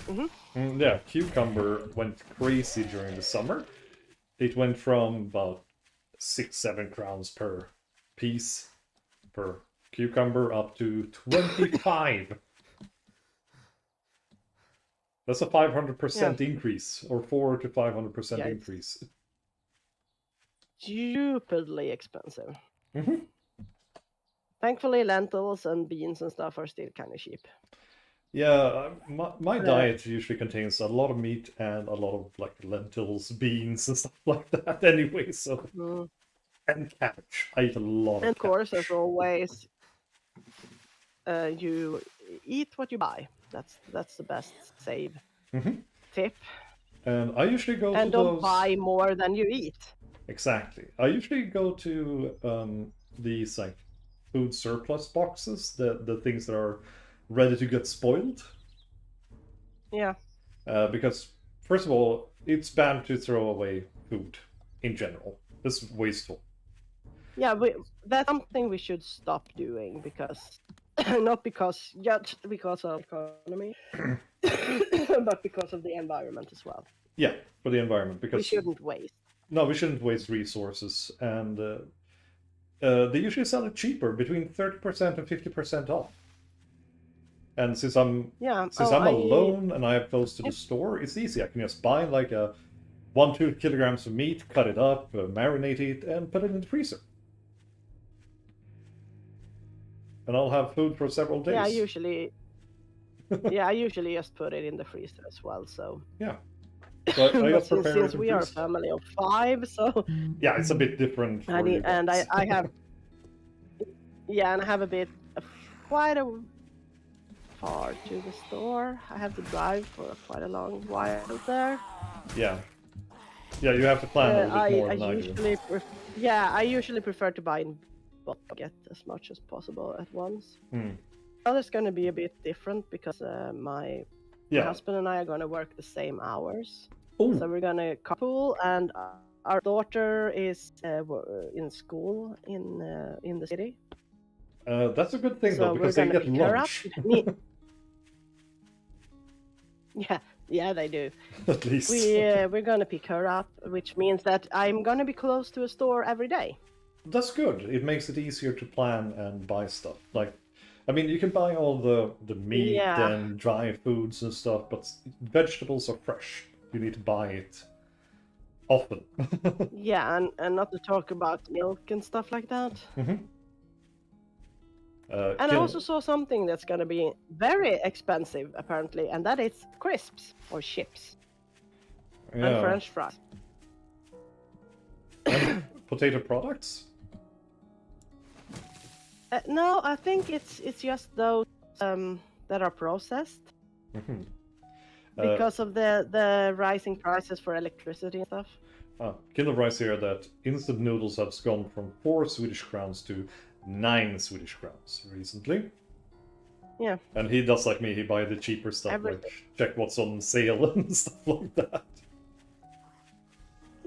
mhm. yeah, cucumber went crazy during the summer. It went from about 6, 7 crowns per piece per cucumber up to 25. That's a Yeah, 500% increase, or 4 to 500% yeah, it's increase. stupidly expensive. Hmm. Thankfully, lentils and beans and stuff are still kind of cheap. Yeah, my Uh, diet usually contains a lot of meat and a lot of like lentils, beans, and stuff like that. Anyway, so mm, and cabbage. I eat a lot and of of course, as cabbage. always, you eat what you buy. That's the best save Hmm. tip. And I usually go to And don't those. buy more than you eat. Exactly. I usually go to these like food surplus boxes, the things that are ready to get spoiled. Yeah. Because first of all, it's bad to throw away food in general. It's wasteful. Yeah, that's something we should stop doing because not because just because of economy, but because of the environment as well. Yeah, for the environment. We Because shouldn't waste. no, we shouldn't waste resources, and they usually sell it cheaper, between 30% and 50% off. And Yeah. since I'm alone and I have close to the store, it's easy. I can just buy like a 1-2 kilograms of meat, cut it up, marinate it, and put it in the freezer. And I'll have food for several days. Yeah, I usually just put it in the freezer as well. So yeah. So I but just prepare since it in we are a freeze. family of 5, so Yeah, it's a bit different for you and guys. I have and I have a bit quite a far to the store. I have to drive for quite a long while there. Yeah. Yeah, you have to plan a little bit more than I do. usually I usually prefer to buy in bulk, get as much as possible at once. Now it's going to be a bit different because my husband and I are going to work the same hours. Oh, So we're going to carpool, and our daughter is in school in the city. that's a good thing So though, because we're they gonna get pick her up. lunch. Yeah, they do. At least. We're gonna pick her up, which means that I'm gonna be close to a store every day. That's good. It makes it easier to plan and buy stuff. Like, I mean, you can buy all the meat Yeah. and dry foods and stuff, but vegetables are fresh. You need to buy it often. Yeah, and not to talk about milk and stuff like that. And I also saw something that's gonna be very expensive apparently, and that is crisps or chips and French fries. And potato products? No, I think it's just those that are processed because of the rising prices for electricity and stuff. Kindle writes here that instant noodles have gone from 4 Swedish crowns to 9 Swedish crowns recently. Yeah. And he does like me, he buys the cheaper stuff, like check what's on sale and stuff like that.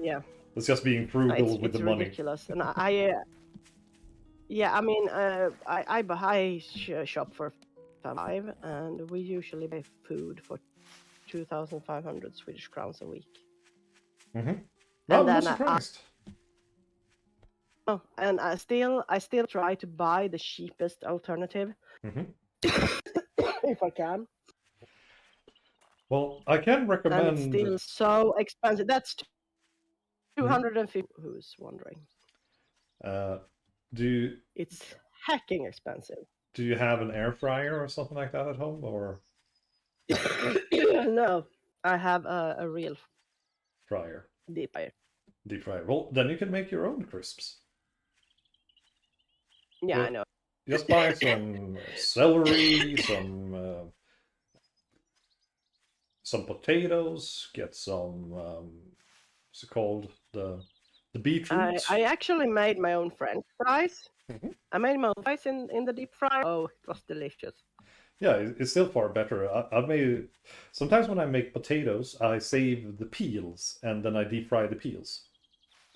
Yeah. It's just being frugal with the money. It's ridiculous. And I shop for 5, and we usually buy food for 2,500 Swedish crowns a week. Well, I'm surprised. And I still try to buy the cheapest alternative if I can. Well, I can recommend. And it's still so expensive. That's 250. Who's wondering? It's hecking expensive. Do you have an air fryer or something like that at home, or? No, I have a real fryer. Deep fryer. Well, then you can make your own crisps. Yeah, I know. Just buy some celery, some potatoes, get some what's it called? The beetroot. I actually made my own French fries. I made my own fries in the deep fryer. Oh, it was delicious. Yeah, it's still far better. I've made sometimes when I make potatoes, I save the peels and then I deep fry the peels.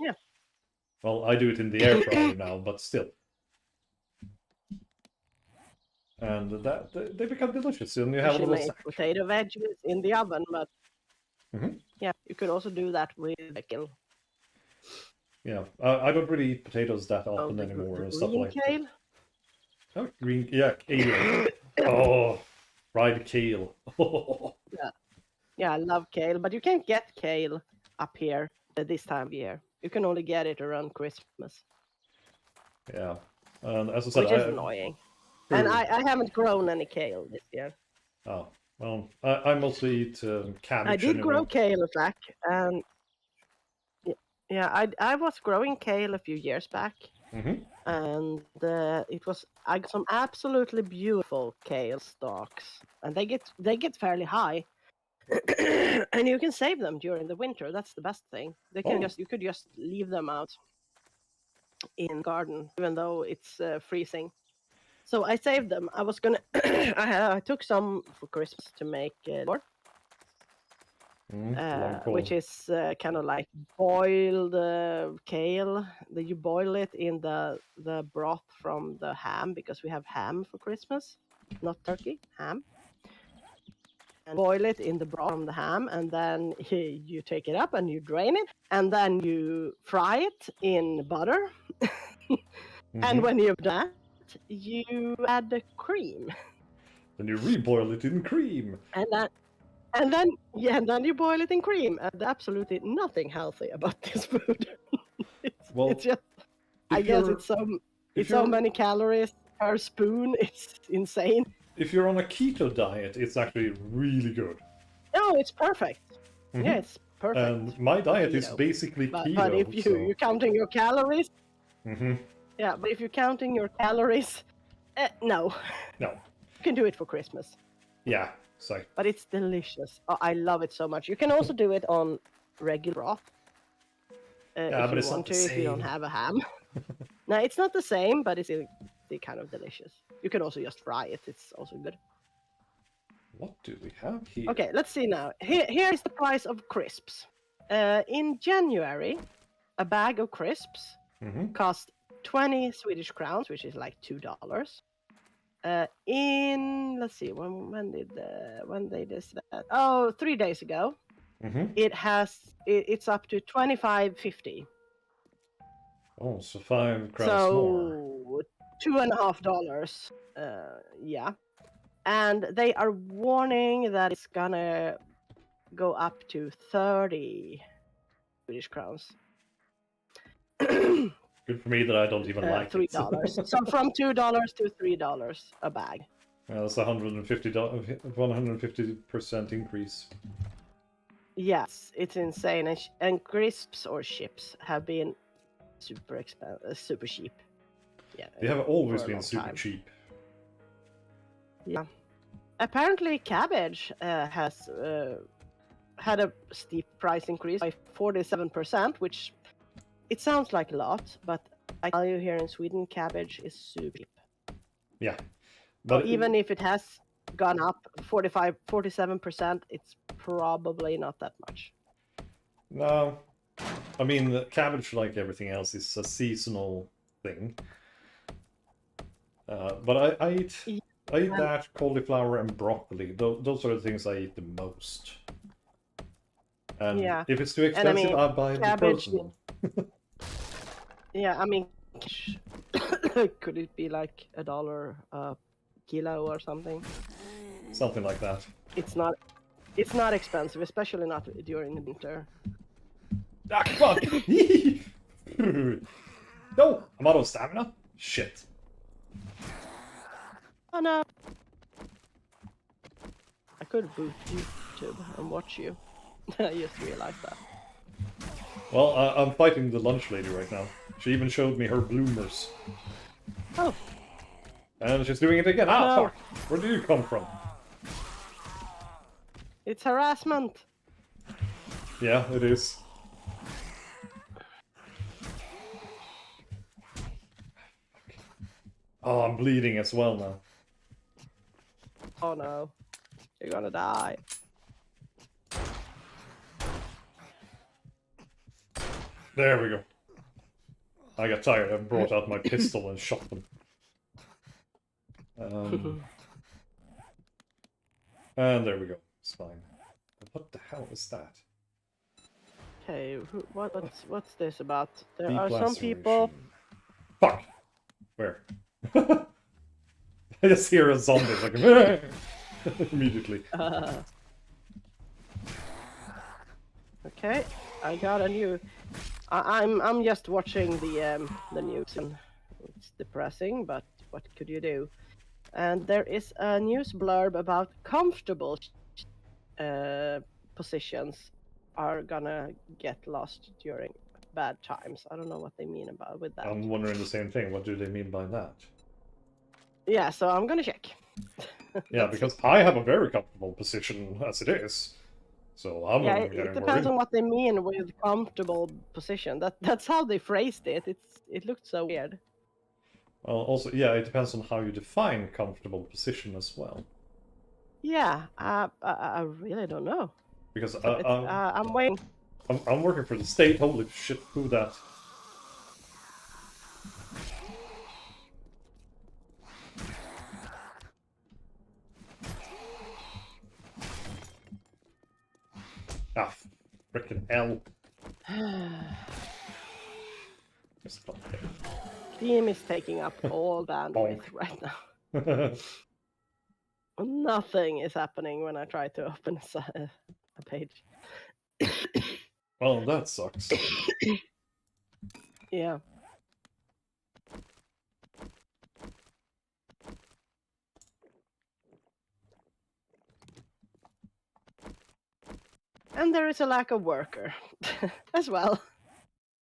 Yeah. Well, I do it in the air fryer now, but still. And that they become delicious, and you have a little make potato veggies in the oven, but yeah, you could also do that with kale. Yeah, I don't really eat potatoes that often anymore and stuff like kale? That. Oh, green, yeah, kale. Oh, fried kale. Yeah, I love kale, but you can't get kale up here at this time of year. You can only get it around Christmas. Yeah, and as I said, which is annoying. And I haven't grown any kale this year. Oh, well, I mostly eat cabbage. I did grow kale back, and yeah, I was growing kale a few years back, and I got some absolutely beautiful kale stalks, and they get fairly high, And you can save them during the winter. That's the best thing. They can Oh. you could just leave them out in garden, even though it's freezing. So I saved them. I was gonna. I took some for Christmas to make which is kind of like boiled kale. That you boil it in the broth from the ham, because we have ham for Christmas, not turkey, ham. And boil it in the broth from the ham, and then you take it up and you drain it, and then you fry it in butter. And when you've done that, you add the cream. Then you reboil it in cream. And then you boil it in cream. And absolutely nothing healthy about this food. it's just, I guess it's so many calories per spoon. It's insane. If you're on a keto diet, it's actually really good. No, it's perfect. Yeah, it's perfect. And my diet is basically keto. But if you're counting your calories, yeah, but if you're counting your calories, no. No. You can do it for Christmas. Yeah, so. But it's delicious. Oh, I love it so much. You can also do it on regular broth. If you want to, if you don't have a ham. No, it's not the same, but it's still kind of delicious. You can also just fry it. It's also good. What do we have here? Okay, let's see now. Here is the price of crisps. In January, a bag of crisps cost 20 Swedish crowns, which is like $2. Let's see, when they did that? Oh, 3 days ago. It's up to 25.50. Oh, so 5 crowns more. $2.50. Yeah. And they are warning that it's gonna go up to 30 Swedish crowns. Good for me that I don't even like $3. it. So from $2 to $3 a bag. Yeah, that's $150% increase. Yes, it's insane. And crisps or chips have been super expensive, super cheap. Yeah, they have always been super cheap. Yeah. Apparently, cabbage has had a steep price increase by 47%, which it sounds like a lot, but I tell you, here in Sweden, cabbage is super cheap. Yeah. But even if it has gone up 47%, it's probably not that much. No. I mean, the cabbage, like everything else, is a seasonal thing. But I eat that, cauliflower, and broccoli. Those are the things I eat the most. And if it's too expensive, I'll buy the personal. Yeah, I mean, could it be like $1 a kilo or something? Something like that. It's not expensive, especially not during the winter. Ah, fuck! No! I'm out of stamina? Shit. Oh no! I could boot YouTube and watch you. I just realized that. Well, I'm fighting the lunch lady right now. She even showed me her bloomers. Oh. And she's doing it again. Ah, fuck! Where do you come from? It's harassment. Yeah, it is. Oh, I'm bleeding as well now. Oh no. You're gonna die. There we go. I got tired. I brought out my pistol and shot them. And there we go. It's fine. But what the hell is that? Okay, what's this about? There are some people... Fuck! Where? I just hear a zombie like immediately. Okay, I got a new... I'm just watching the news, and it's depressing, but what could you do? And there is a news blurb about comfortable positions are gonna get lost during bad times. I don't know what they mean with that. I'm wondering the same thing. What do they mean by that? Yeah, so I'm gonna check. Yeah, because I have a very comfortable position as it is. So I'm Yeah, not it getting depends worried. on what they mean with comfortable position. That's how they phrased it. It looked so weird. Well, also, yeah, it depends on how you define comfortable position as well. Yeah, I really don't know. Because So I'm waiting. I'm working for the state. Holy shit, who that? Ah, frickin' L. It's not Team is taking up all bandwidth Bonk. right now. Nothing is happening when I try to open a page. Well, that sucks. Yeah. And there is a lack of worker as well.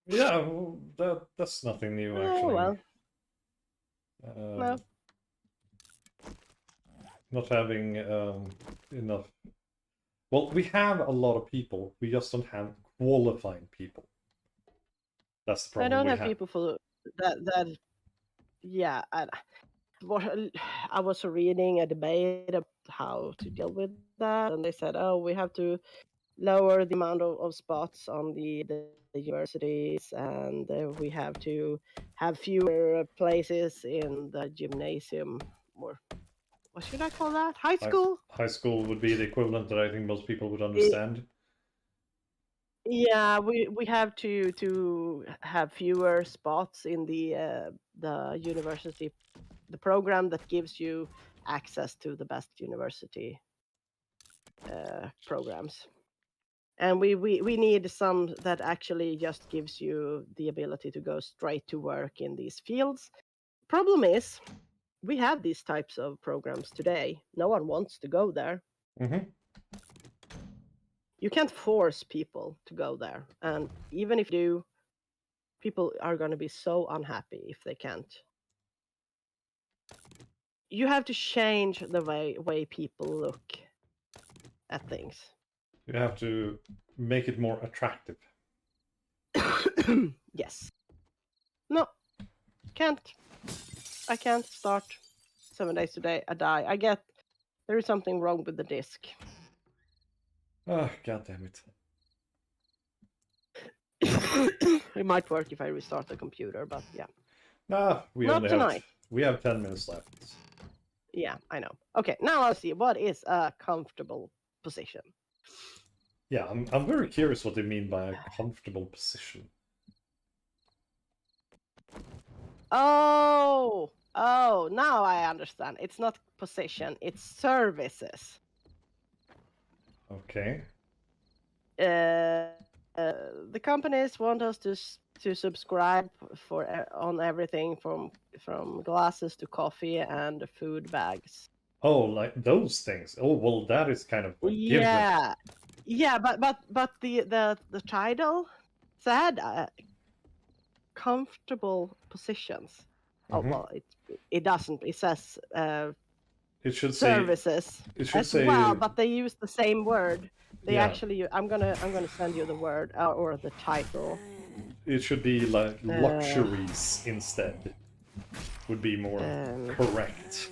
Yeah, well, that's nothing new, Oh actually. well. No. Not having enough. Well, we have a lot of people. We just don't have qualified people. That's the I problem don't we have have. people for that. Yeah, I was reading a debate of how to deal with that, and they said, "Oh, we have to lower the amount of spots on the universities, and we have to have fewer places in the gymnasium, or what should I call that? High school." High school would be the equivalent that I think most people would I- understand. Yeah, we have to have fewer spots in the university, the program that gives you access to the best university programs. And we need some that actually just gives you the ability to go straight to work in these fields. Problem is, we have these types of programs today. No one wants to go there. Mm-hmm. You can't force people to go there, and even if you do, people are going to be so unhappy if they can't. You have to change the way people look at things. You have to make it more attractive. Yes. No, can't. I can't start 7 days today. I die. I get there is something wrong with the disk. Ah, god damn it. It might work if I restart the computer, but yeah. Nah, Not tonight. we have 10 minutes left. Yeah, I know. Okay, now I'll see what is a comfortable position. Yeah, I'm very curious what they mean by a comfortable position. Oh, now I understand. It's not position, it's services. Okay. The companies want us to subscribe for on everything from glasses to coffee and food bags. Oh, like those things. Oh, well, that is kind of a given. Yeah, but the title said comfortable positions. Oh well, it doesn't. It says It should services say. It should as say. well, but they use the same word. They Yeah. actually. I'm gonna send you the word or the title. It should be like luxuries instead. Would be more correct.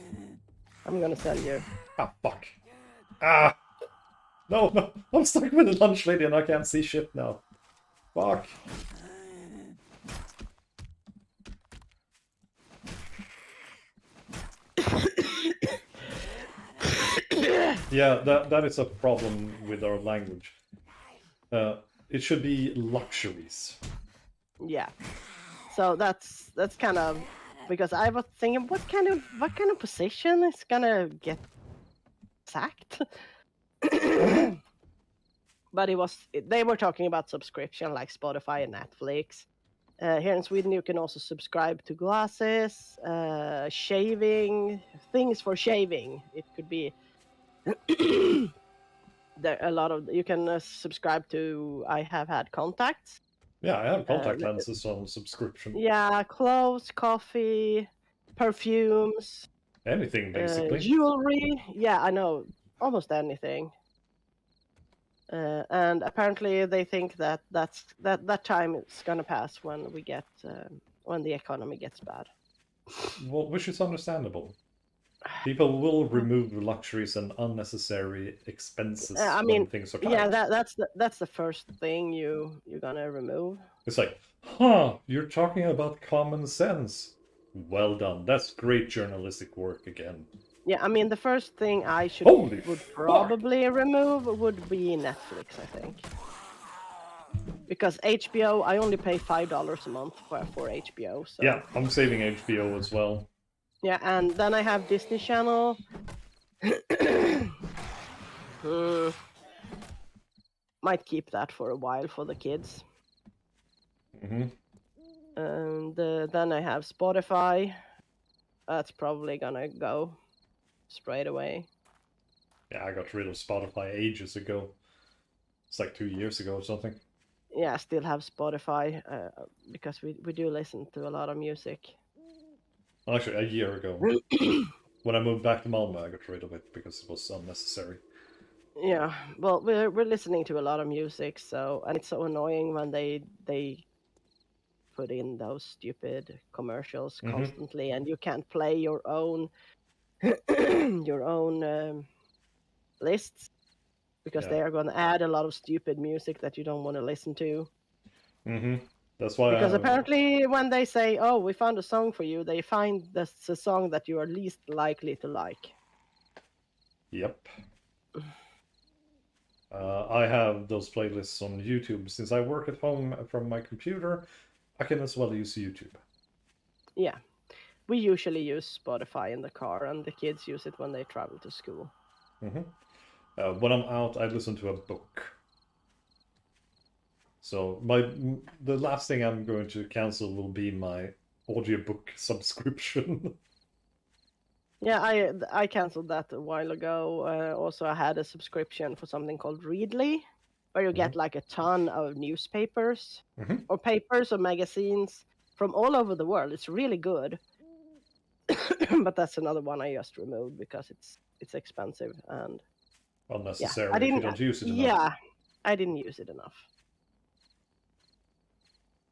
I'm gonna send you. Ah, fuck. Ah! No, no! I'm stuck with the lunch lady and I can't see shit now. Fuck. Yeah, that is a problem with our language. It should be luxuries. Yeah. So that's kind of because I was thinking what kind of position is gonna get sacked. But they were talking about subscription like Spotify and Netflix. Here in Sweden, you can also subscribe to glasses, shaving, things for shaving. It could be there a lot of you can subscribe to. I have had contacts. Yeah, I have contact lenses on subscription. Yeah, clothes, coffee, perfumes, Anything basically. jewelry. Yeah, I know almost anything. And apparently they think that that time is gonna pass when we get when the economy gets bad. Well, which is understandable. People will remove luxuries and unnecessary expenses I when mean, things are yeah, tight. that's the first thing you're gonna remove. It's like, huh, you're talking about common sense. Well done. That's great journalistic work again. Yeah, I mean, the first thing I Holy would fuck! probably remove would be Netflix, I think. Because HBO, I only pay $5 a month for HBO. So Yeah, I'm saving HBO as well. yeah, and then I have Disney Channel. Might keep that for a while for the kids. Hmm. And then I have Spotify. That's probably gonna go straight away. Yeah, I got rid of Spotify ages ago. It's like 2 years ago or something. Yeah, I still have Spotify because we do listen to a lot of music. Actually, a year ago. When I moved back to Malmö, I got rid of it because it was unnecessary. Yeah, well, we're listening to a lot of music, so and it's so annoying when they put in those stupid commercials Hmm. constantly, and you can't play your own your own lists because Yeah. they are going to add a lot of stupid music that you don't want to listen to. Hmm. That's why Because I. apparently, when they say, "Oh, we found a song for you," they find that's the song that you are least likely to like. Yep. I have those playlists on YouTube. Since I work at home from my computer, I can as well use YouTube. Yeah, we usually use Spotify in the car, and the kids use it when they travel to school. Hmm. When I'm out, I listen to a book. So the last thing I'm going to cancel will be my audiobook subscription. Yeah, I canceled that a while ago. Also, I had a subscription for something called Readly, where you Hmm. get like a ton of newspapers Hmm. or papers or magazines from all over the world. It's really good. But that's another one I just removed because it's expensive and yeah, I Unnecessary if you didn't. don't use it enough. Yeah, I didn't use it enough.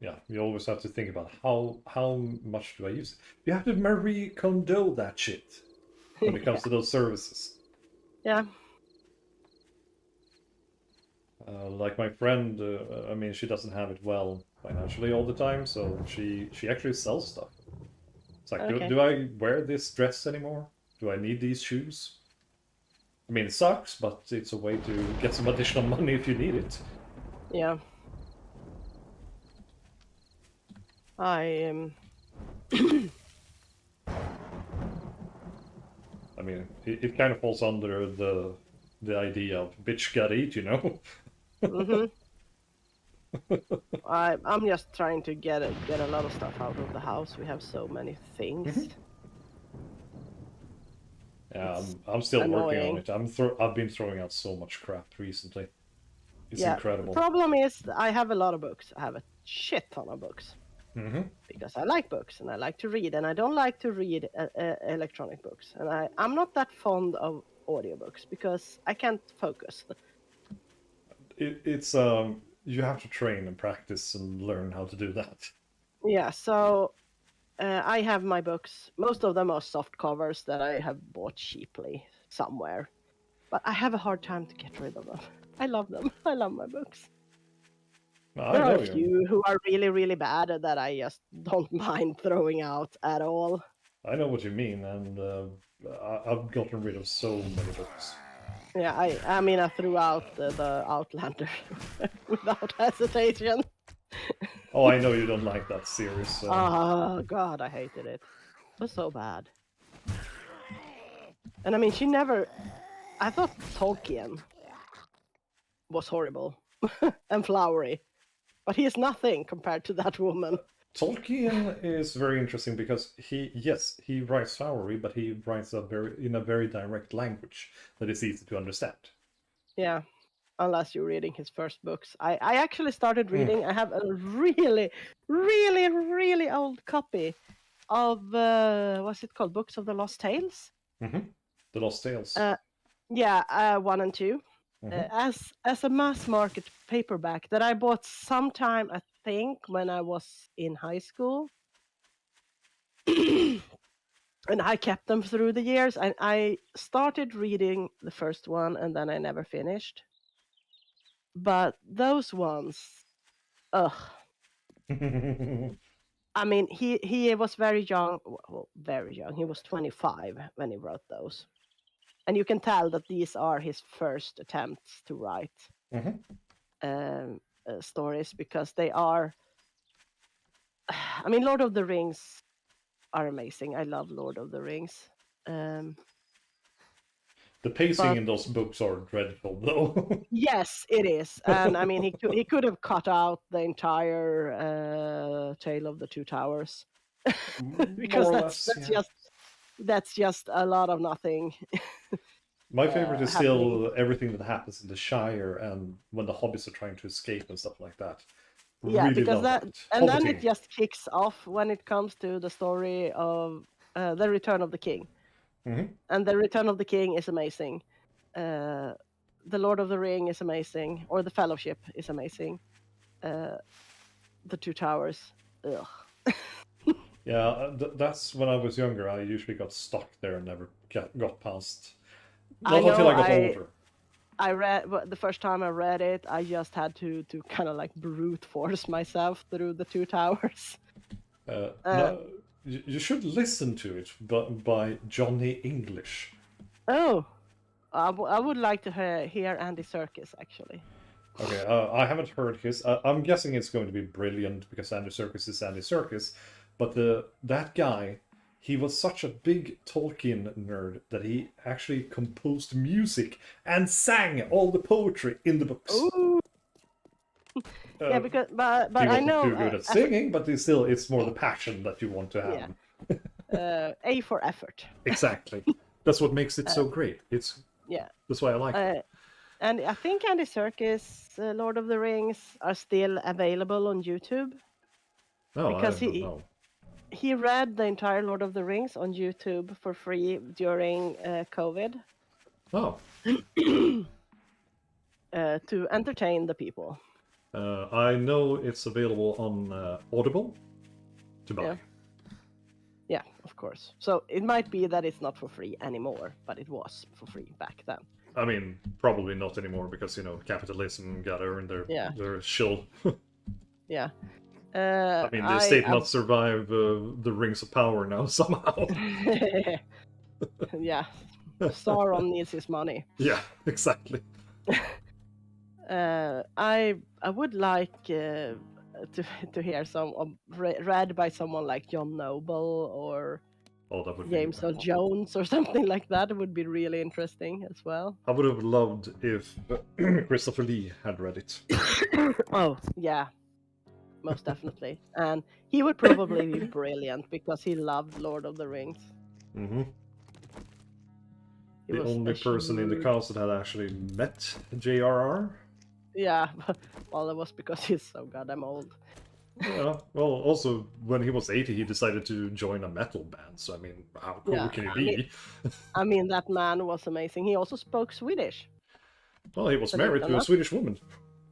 Yeah, you always have to think about how much do I use it. You have to Marie Kondo that shit when it comes Yeah, to those services. yeah, Like my friend, I mean, she doesn't have it well financially all the time, so she actually sells stuff. It's like, okay, do I wear this dress anymore? Do I need these shoes? I mean, it sucks, but it's a way to get some additional money if you need it. yeah. I am. I mean, it kind of falls under the idea of bitch gotta eat, you know? Mm-hmm. I'm just trying to get a lot of stuff out of the house. We have so many things. Mhm. Yeah, It's I'm still working on annoying. it. I've been throwing out so much crap recently. It's Yeah, the incredible. problem is I have a lot of books. I have a shit ton of books Hmm. because I like books and I like to read, and I don't like to read electronic books. And I'm not that fond of audiobooks because I can't focus. It's you have to train and practice and learn how to do that. Yeah, so I have my books. Most of them are soft covers that I have bought cheaply somewhere, but I have a hard time to get rid of them. I love them. I love my books. I There are a know you. few who are really, really bad that I just don't mind throwing out at all. I know what you mean, and I've gotten rid of so many books. Yeah, I mean, I threw out the Outlander without hesitation. Oh, I know you don't like that series, so Oh God, I hated it. It was so bad. And I mean, she never. I thought Tolkien was horrible and flowery, but he is nothing compared to that woman. Tolkien is very interesting because he writes flowery, but he writes in a very direct language that is easy to understand. Yeah, unless you're reading his first books. I actually started Mm. reading. I have a really, really, really old copy of what's it called? Books of the Lost Tales. Hmm. The Lost Tales. Uh, yeah, 1 and 2. as a mass market paperback that I bought sometime, I think, when I was in high school. And I kept them through the years. I started reading the first one and then I never finished. But those ones, ugh. I mean, he was very young. Well, very young. He was 25 when he wrote those, and you can tell that these are his first attempts to write stories because they are. I mean, Lord of the Rings are amazing. I love Lord of the Rings. The pacing But in those books are dreadful, though. yes, it is, and I mean, he could have cut out the entire Tale of the Two Towers because More or less, yeah. that's just a lot of nothing. My favorite is Happening. still everything that happens in the Shire and when the hobbits are trying to escape and stuff like that. Yeah, Really because love that, that. and then it Hobbiting. just kicks off when it comes to the story of the Return of the King, and the Return of the King is amazing. The Lord of the Ring is amazing, or the Fellowship is amazing. The Two Towers, ugh. Yeah, that's when I was younger. I usually got stuck there and never got past. I Not until know. I got older. I read the first time I read it. I just had to kind of like brute force myself through the Two Towers. No, you should listen to it by Johnny English. Oh, I would like to hear Andy Serkis actually. Okay, I haven't heard his. I'm guessing it's going to be brilliant because Andy Serkis is Andy Serkis, but that guy, he was such a big Tolkien nerd that he actually composed music and sang all the poetry in the books. Ooh. Yeah, because but He I wasn't know too good at singing, but it's more the passion that you want to have. A for effort. Exactly. That's what makes it so great. Yeah. That's why I like it. And I think Andy Serkis, Lord of the Rings, are still available on YouTube No, I because don't know. he read the entire Lord of the Rings on YouTube for free during COVID. Oh. To entertain the people. I know it's available on Audible to buy. Yeah, of course. So it might be that it's not for free anymore, but it was for free back then. I mean, probably not anymore because capitalism got earned their shill. Yeah. I mean, the state must survive the Rings of Power now somehow. Yeah, Sauron needs his money. Yeah, exactly. I would like to hear some read by someone like John Noble or James Earl Jones or something like that. It would be really interesting as well. I would have loved if Christopher Lee had read it. Oh yeah, most definitely, and he would probably be brilliant because he loved Lord of the Rings. Mm-hmm. The only person in the cast that had actually met J.R.R. Yeah, well, it was because he's so goddamn old. Yeah, well, also, when he was 80, he decided to join a metal band, so I mean, how cool can he be? I mean, that man was amazing. He also spoke Swedish. Well, he was married to a Swedish woman.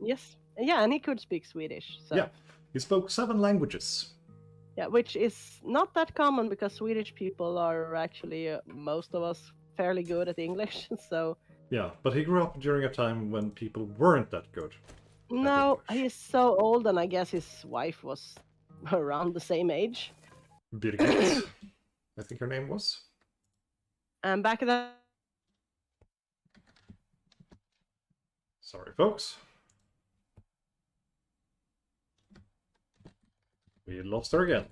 Yes, yeah, and he could speak Swedish. So. Yeah, he spoke 7 languages. Yeah, which is not that common because Swedish people are actually, most of us, fairly good at English, so... Yeah, but he grew up during a time when people weren't that good. No, he's so old, and I guess his wife was around the same age. Birgit, I think her name was. And back then... Sorry, folks. We lost her again.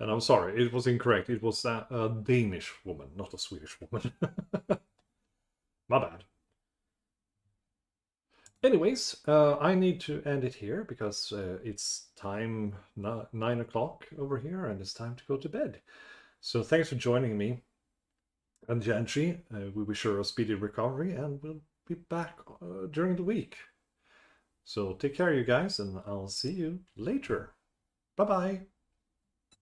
And I'm sorry, it was incorrect. It was a Danish woman, not a Swedish woman. My bad. Anyways, I need to end it here because it's time 9 o'clock over here and it's time to go to bed. So thanks for joining me and Janshi. We wish her a speedy recovery, and we'll be back during the week. So take care, you guys, and I'll see you later. Bye bye.